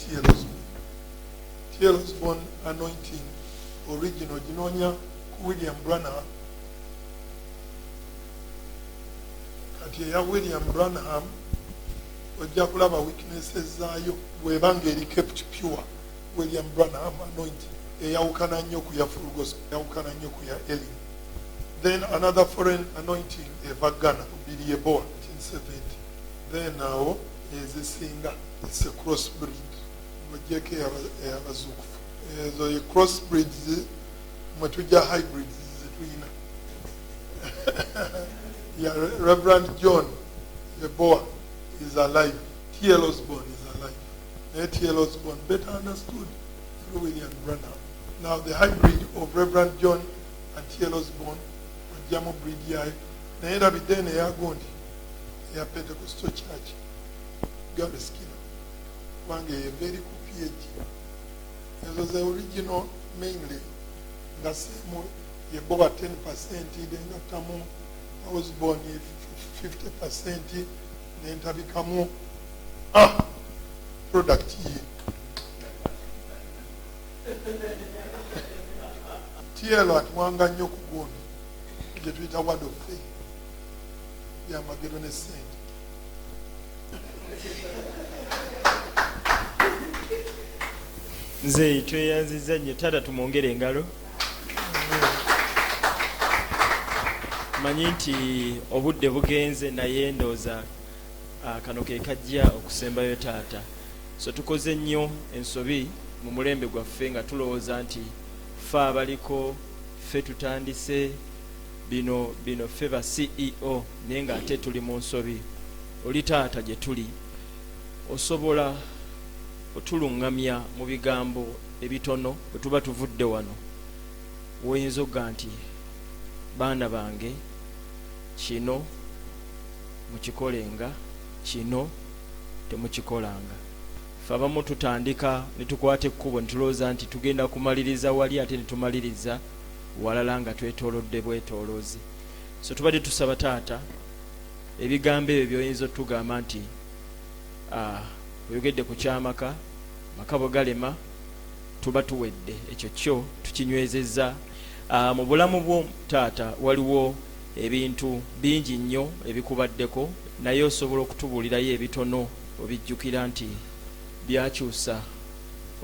T.L. Osborne anointing original ginonya ku William Branham kati eya William Branham ojja kulaba weaknesses zaayo bwebanga eri kept pure William Branham anointing eyawukana nnyo ku ya Full Gospel eyawukana nnyo ku ya Elim. Then another foreign anointing eva Ghana Billy Eboa 1970. Then now ezisinga it's a crossbreed ojjeko eyabazuukufu ezo crossbreeds mwetujja hybrids zetulina Reverend John Eboa is alive. T.L. Osborne is alive. T.L. Osborne better understood through William Branham. Now the hybrid of Reverend John and T.L. Osborne ojjamu breed yayo naye erabidde neyagondi eya Pentecostal Church Gary Skinner kubanga eyo very ku PhD ezo the original mainly nga semu Eboa 10% dengattamu Osborne 50% nentabikamu product ye TL atuwanga nnyo ku gundi gye tuyita word of faith byamagero ne ssente nze tweyanziza nnyo tata tumwongere engalo manyi nti obudde bugenze naye ndooza kano ke kajja okusembayo taata so tukoze nnyo ensobi mu mulembe gwaffe nga tulowooza nti ffe abaliko ffe tutandise bino ffe ba CEO naye nga ate tuli mu nsobi. Oli taata gye tuli osobola otulungamya mu bigambo ebitono bwe tuba tuvudde wano woyinza okugamba nti baana bange kino mukikolenga kino temukikolanga. Ffe abamu tutandika ne tukwata ekkubo ne tulowooza nti tugenda kumaliriza wali ate ne tumaliriza walala nga twetoolodde bwetooloozi. So tubadde tusaba taata ebigambo ebyo byoyinza otugamba nti oyogedde ku kyamaka maka bwe galema tuba tuwedde ekyo kyo tukinywezezza. Mu bulamu bwo taata waliwo ebintu bingi nnyo ebikubaddeko naye osobola okutubuulirayo ebitono obijjukira nti byakyusa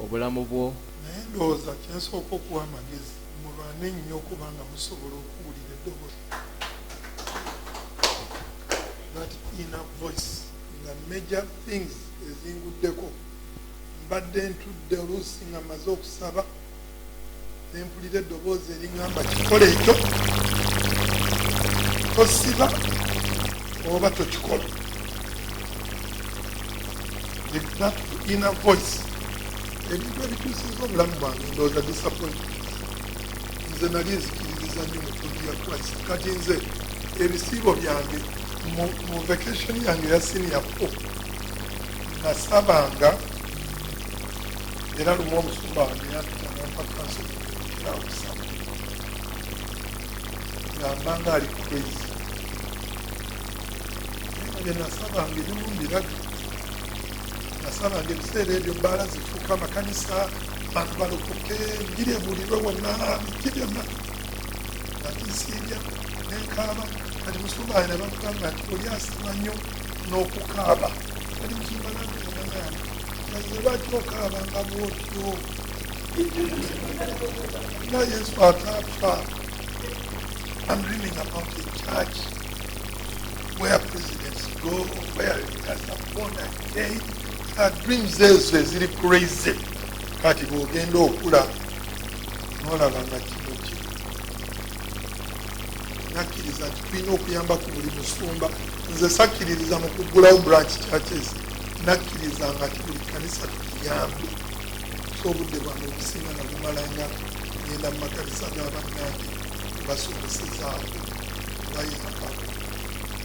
obulamu bwo. Naye ndowooza kyensooka okuwa amagezi mulwane nnyo okubanga musobola okuwulira eddoboozi that inner voice nga major things ezinguddeko. Mbadde ntudde oluusi nga maze okusaba nempulira eddoboozi eriŋŋamba kikola ekyo tosiba oba tokikola. That inner voice ebintu ebituusiza obulamu bwange ndowooza disappointment. Nze nali nzikiririza nnyo mu ttundu ya Christ kati nze ebisiibo byange mu vacation yange ya senior 4 nasabanga era lumu omusumba wange yatutanga mpakanso era okusaba ngambanga ali crazy naye nasabanga erimu mbiraga nasabanga ebiseera ebyo bbaala zifuuka amakanisa abantu balokoke bigiri ebulirwe wonna biki byonna nakisiibya nenkaaba kati musumba wange nabamugamba nti oli asaba nnyo n'okukaaba kati musumba nangeanayani naye lwaki okaabanga bwotyo na Yesu atafa. I'm dreaming about a church where presidents go, where leaders are born again. Dreams ezo eziri crazy kati bw'ogenda okula n'olaba nga kino kino. Nakkiriza nti tulina okuyamba ku buli musumba. Nze sakkiririza mu kuggulawo branch churches, nakkiriza nga buli kanisa tukiyambe. So obudde bwange obusinga nabumalanga ngenda mu makanisa g'abannange basomesezaamu bayamba.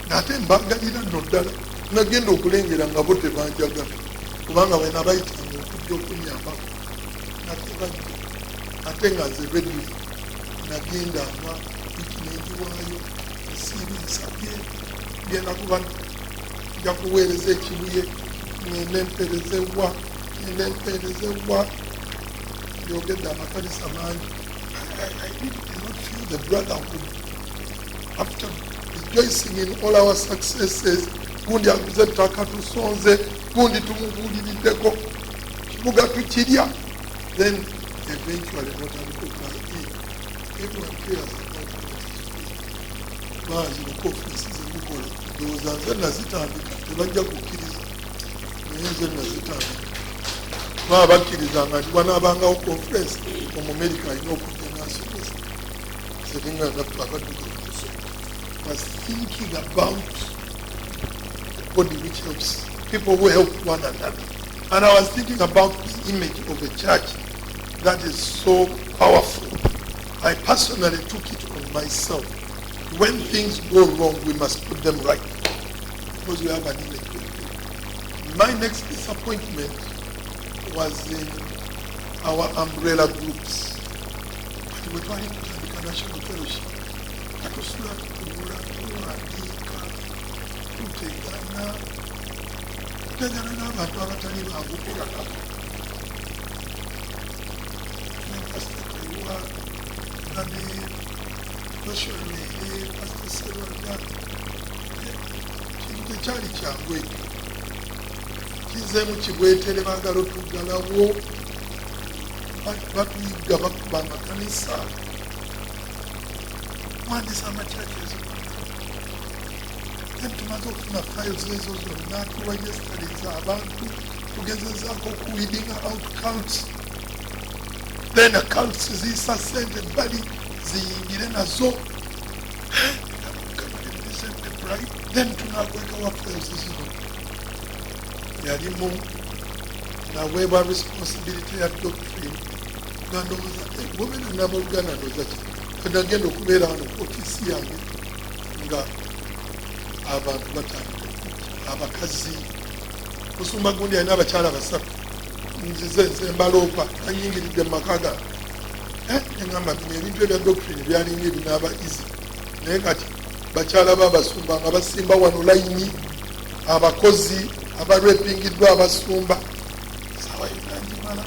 Ng'ate mbagalira nno ddala nagenda okulengera nga bo tebanjagala kubanga bwe nabayitanga okujja okunyambako natebajja ate nga nze ready nagenda ama wiki nenjiwaayo esiibi nsabye genda kuba nja kuweereza ekibuye ngende mperezewa yogedde amakanisa mangi. I did not feel the brotherhood after rejoicing in all our successes. Gundi aguze ettaka tusonze, gundi tumubuuliriddeko, kibuga tukirya. Then eventually notandika everyone cares about bazi mu office zemukola ndowooza nze nazitandika tebajja kukkiriza naye nze nazitandika baba bakkirizanga nti wanaabangawo conference omumerica alina okujja nasomesa setingaaakadduka was thinking about body which helps people who help one another. And I was thinking about the image of a church that is so powerful. I personally took it on myself. When things go wrong, we must put them right because we have an image of it. My next disappointment was in our umbrella groups. We were trying to become a national fellowship. Kutegana n'abantu abatali bangukulana nepasitokaiwa nabe toshonere pasitoserwaga kintu tekyali kyangu ekyo kizeemu kibwetere baagala otuggalawo batuyiga bakuba amakanisa mwandisa amakyakyezo tumaze okufuna files ezo zonna turegistereza abantu tugezezaako weeding out cults, then cults ziyisa ssente ebbali ziyingire nazo, then tunakweka wafeozizino yalimu naweebwa responsibility ya doctrine nga ndowooza gomena namoluganda ndowooza ki nagenda okubeera wano otisi yange nga abantu batandika abakazi musumba gundi alina abakyala basatu nzize mbaloopa anyingiridde mu maka gange eŋamba bino ebintu ebya doctrine byalinga ebinaaba easy naye kati bakyala babasumba nga basimba wano layini abakozi abalwepingiddwa abasumba sawa yonagimala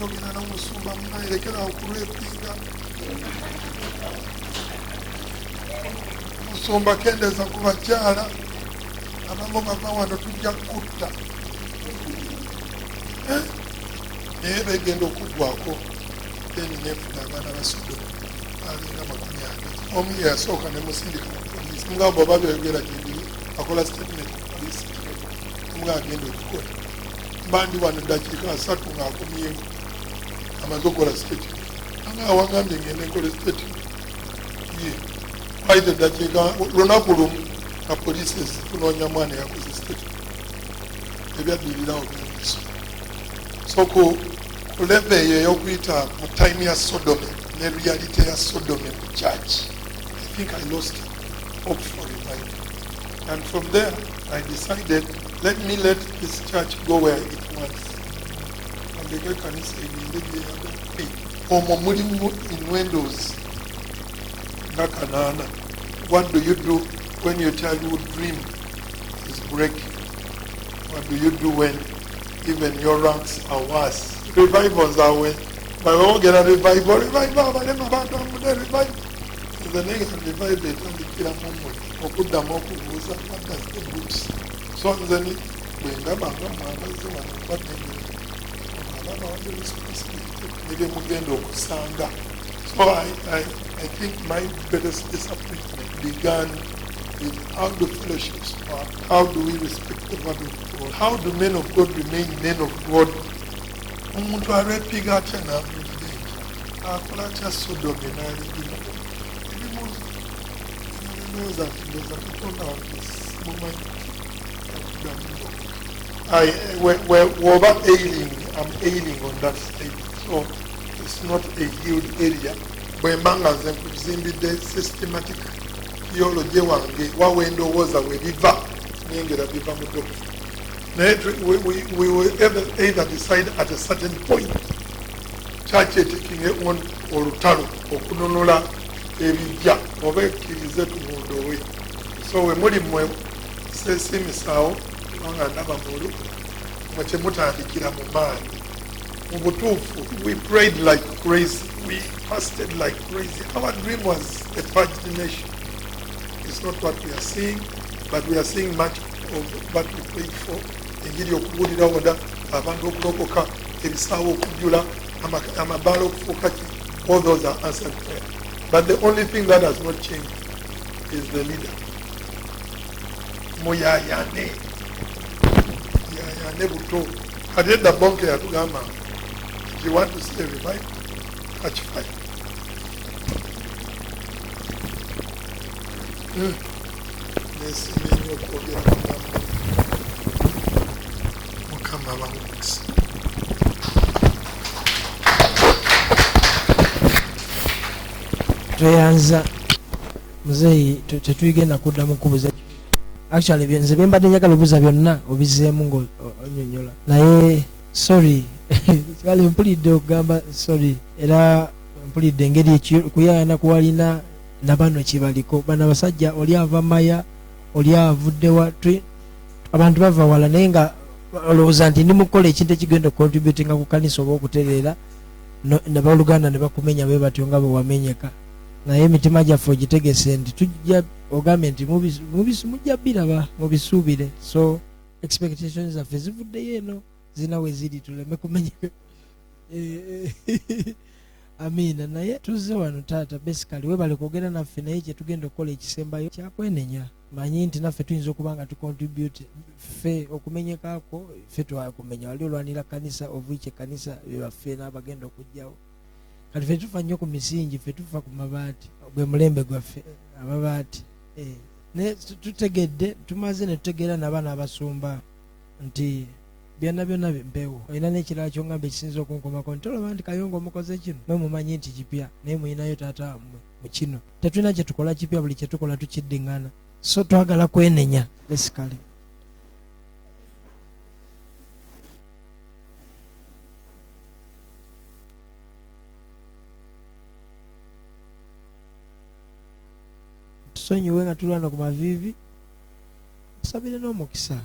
yogera nomusumba munayerekerawo kulwepinga musumba kendeza ku bakyala abamu bava wano tujja kutta naye begenda okuggwako then nefuna abaana basodomu alinga 40 omu yasooka nemusindika mupoliisi mugamba oba byogera gyebiri akola statement poliisi nga agenda okukola mbandi wano dakiika 3 ngaakomyewo amaze okukola statement anga awagambye ngende nkola statement ye waite dakiika lunaku lumu na poliisi ezikunoonya mwana yakoze statement ebyaddirirawo byeso so ku leve eyo ey'okuyita mu time ya sodome ne reality ya sodome mu church, I think I lost hope for revival. And from there, I decided, let this church go where it wants. And the guy can say, Omo mulimu innuendos nakanana. What do you do when your childhood dream is breaking? What do you do when even your ranks are worse? Revivals are when by all get a revival, but them about the revival. The negative revival they turn the killer moment or put them up with what does the books. So then when them are what they maybe Mugendo Kusanga. So I think my biggest disappointment began with how the fellowships are, how do we respect the word of God, how do men of God remain men of God. Umuntu arepiga atya n'amugenda akola atya Sodome n'aligina ebimulowooza nti ndowooza Katonda wange simumanyi woba ailing, I'm ailing on that side, so it's not a healed area. Bwe mba nga nze nkuzimbidde systematic theology wange wawe endowooza we biva nengera biva mu doctrine. We will either decide at a certain point church taking it on olutalo okunonola ebijja oba ekkirize tumundowe. So we muli mwe sesimisawo kubanga ndaba mulu mwe kyemutandikira mu maanyi mu butuufu. We prayed like crazy, we fasted like crazy. Our dream was a purged nation. It's not what we are seeing, but we are seeing much of what we prayed for. Enjiri okubuulira wada abantu okulokoka ebisaawo okujjula amabaala okufuuka ki, all those are answered prayer. But the only thing that has not changed is the leader. Muyayane buto ate edda bonke yatugamba if you want to see a revival, catch fire. Nesimye nnyo okwogera magambo Mukama bamukisa. Tweyanza muzeeyi tetuyigenda kuddamu kubuza. Actually nze byembadde njagala obuuza byonna obizeemu ng'onyonyola naye sorry kale mpulidde okugamba sorry era mpulidde engeri kuyayana kuwalina nabano kibaliko bano abasajja oli ava maya oli avudde wa abantu bava wala naye nga olowooza nti ndi mukukola ekintu ekigenda okontributinga ku kanisa oba okutereera nabaluganda ne bakumenya bwe batyo nga bwe wamenyeka naye emitima gyaffe ogitegese nti tujja ogambe nti mujja biraba mubisuubire. So expectations zaffe zivuddeyo eno zina we ziri tuleme kumenyeka. Amina. Naye tuzze wano taata basically webale kwogera naffe naye kyetugenda okukola ekisembayo kyakwenenya manyi nti naffe tuyinza okuba nga tucontribute ffe okumenyekako ffe twakumenya wali olwanira kanisa of which ekanisa bebaffe n'abagenda okujjawo kati ffe tufa nnyo ku misingi ffe tufa ku mabaati gwe mulembe gwaffe amabaati ne tutegedde tumaze ne tutegeera n'abaana abasumba nti byonna byonna mpewo olina n'ekirala kyongamba ekisinza okunkomako nti olaba nti Kayongo omukoze kino mwe mumanyi nti kipya naye muyinayo taata mu kino tetulina kye tukola kipya buli kye tukola tukiddiŋŋana so twagala kwenenya basically tusonyiwe nga tulwana ku maviivi tusabire n'omukisa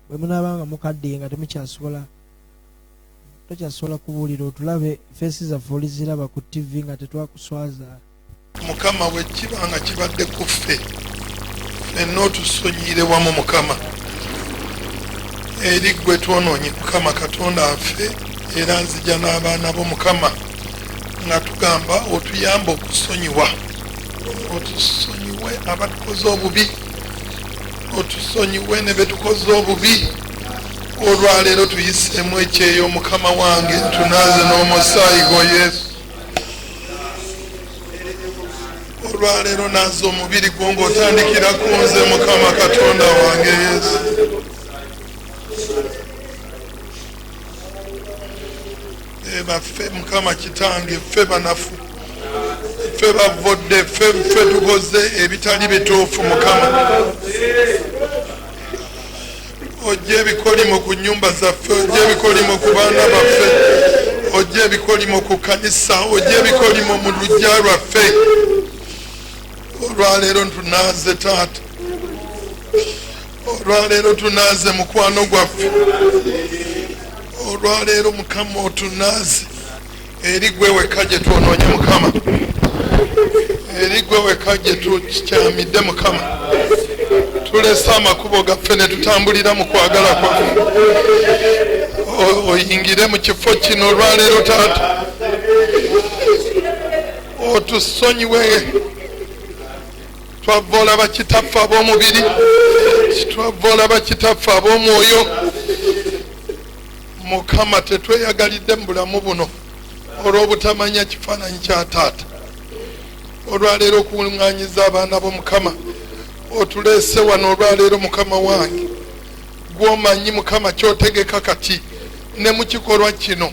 bwe munaabanga mukaddiye nga tokyasobola kubuulira otulabe feesi zaffe oliziraba ku TV nga tetwakuswaza mukama bwe kiba nga kibadde ku ffe ffenna otusonyiire wamu mukama eri gwe twonoonye mukama katonda waffe era nzija n'abaana bo mukama nga tugamba otuyamba okusonyiwa otusonyiwe abatukoze obubi otusonyiwe ne betukoze obubi olwaleero tuyiseemu ekyeyo mukama wange tunaaze n'omusaayi gwo Yesu olwaleero naaze omubiri gwo ng'otandikira ku nze mukama katonda wange Yesu baffe mukama kitange ffe banafu ffe bavodde ffe tukoze ebitali bituufu mukama ojja ebikolimo ku nnyumba zaffe ojja ebikolimo ku baana baffe ojja ebikolimo ku kanisa ojja ebikolimo mu lujja lwaffe olwaleero tunaaze taata olwaleero tunaaze mukwano gwaffe olwaleero mukama otunaaze eri gwe wekka gye twonoonye mukama eri gwe wekka gye tukyamidde mukama tulese amakubo gaffe ne tutambulira mu kwagala kwaffe oyingire mu kifo kino olwaleero taata otusonyiwe twava olaba kitaffe ab'omubiri twava olaba kitaffe ab'omwoyo mukama tetweyagalidde mu bulamu buno olw'obutamanya kifaananyi kya taata olwaleero okuŋŋaanyiza abaana b'omukama otuleese wano olwaleero mukama wange gw'omanyi mukama kyotegeka kati ne mu kikolwa kino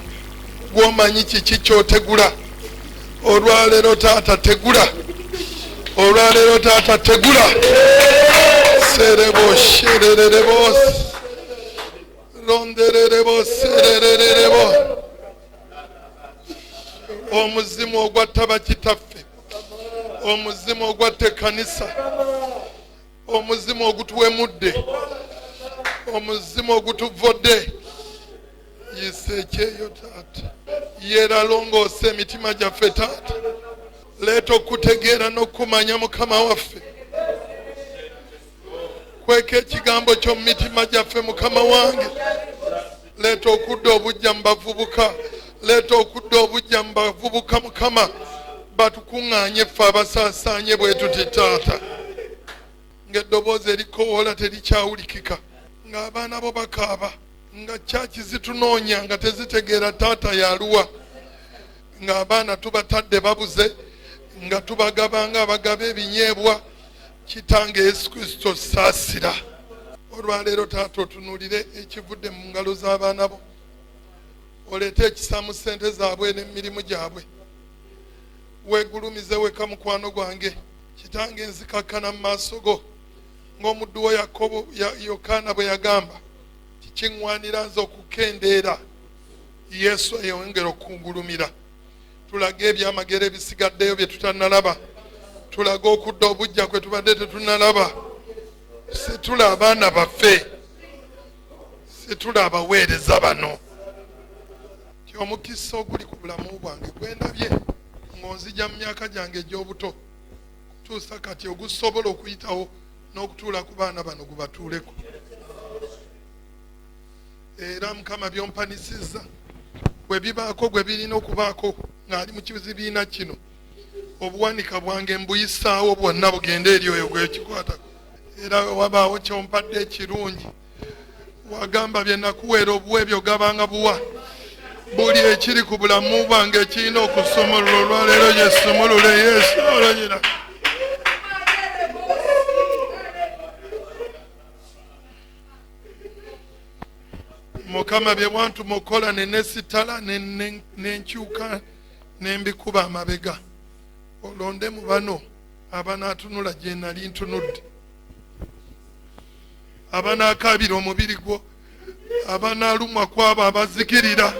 gw'omanyi kiki kyotegula olwaleero taata tegula olwaleero taata tegula serebo sherererebo rondererebo serererebo omuzimu ogwatta bakitaffe omuzimu ogwatta ekkanisa omuzimu ogutuwemudde omuzimu ogutuvodde yise ekyeyo taata yeeralongoose emitima gyaffe taata leeta okutegeera n'okumanya mukama waffe kweka ekigambo ky'omu mitima gyaffe mukama wange leeta okudda obujja mu bavubuka leeta okudda obujja mu bavubuka mukama batukuŋŋaanye ffe abasaasaanye bwe tuti taata ng'eddoboozi erikowoola terikyawulikika ng'abaana bo bakaaba nga kyaki zitunoonya nga tezitegeera taata yaluwa ng'abaana tubatadde babuze nga tubagaba nga abagaba ebinyeebwa kitange Yesu Kristo saasira olwaleero taata otunuulire ekivudde mu ngalo z'abaana bo oleete ekisa mu ssente zaabwe n'emirimu gyabwe weegulumize weka mukwano gwange kitange nzikakkana mu maaso go ng'omuddu wo Yakobo Yokaana bwe yagamba kikiŋŋwanira nze okukendeera Yesu eyongera okungulumira tulage ebyamagero ebisigaddeyo bye tutannalaba tulage okudda obujja kwe tubadde tetunnalaba situla abaana baffe situla abaweereza bano ti omukisa oguli ku bulamu bwange gwendabye ng'onzija mu myaka gyange egy'obuto kutuusa kati ogusobola okuyitawo n'okutuula ku baana bano gubatuuleko era mukama by'ompanisizza bwe bibaako gwe birina okubaako ng'ali mu kizibiina kino obuwanika bwange mbuyisaawo bwonna bugende eri oyo gwekikwata era wabaawo kyompadde ekirungi wagamba bye nakuweera obuwebyo gabanga buwa buli ekiri ku bulamu bwange ekirina okusumulula olwaleero gyesumulule yesu olonyera mukama bye bwantu mukola nenesitala nenkyuka nembikuba amabega olonde mu bano abanaatunula gye nali ntunudde abanaakabira omubiri gwo abanaalumwa kwabo abazikirira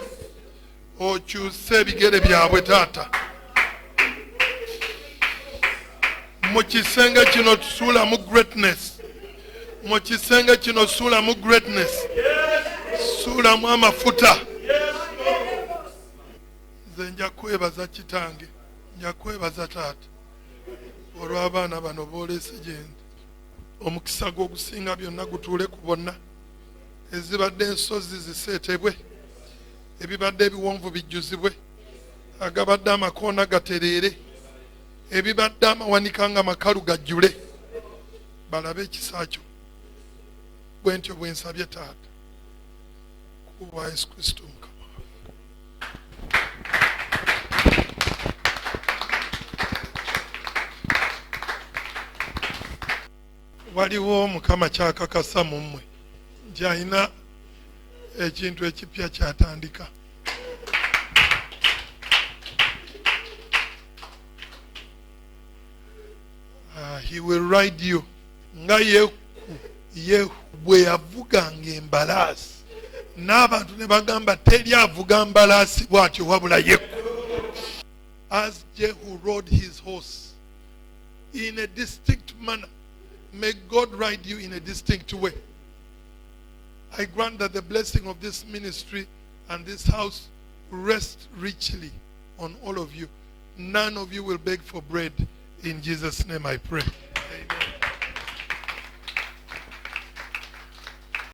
okyuse ebigere byabwe taata mu kisenge kino tusuulamu greatness mu kisenge kino suulamu greatness suulamu amafuta nze nja kwebaza kitange nja kwebaza taata olw'abaana bano booleese gyendi omukisa gw'ogusinga byonna gutuule ku bonna ezibadde ensozi ziseetebwe ebibadde ebiwonvu bijjuzibwe agabadde amakoona gatereere ebibadde amawanika nga makalu gajjule balabe ekisa kyo bwe ntyo bwe nsabye taata kubwa Yesu Kristo Mukama waliwo Mukama kyakakasa mu mmwe nti alina ekintu ekipya kyatandika he will ride you nga Yehu bwe yavuganga embalaasi n'abantu ne bagamba teri avuga mbalaasi bw'atyo wabula Yehu as Jehu rode his horse in a distinct manner. May God ride you in a distinct way. I grant that the blessing of this ministry and this house rest richly on all of you. None of you will beg for bread. In Jesus' name I pray.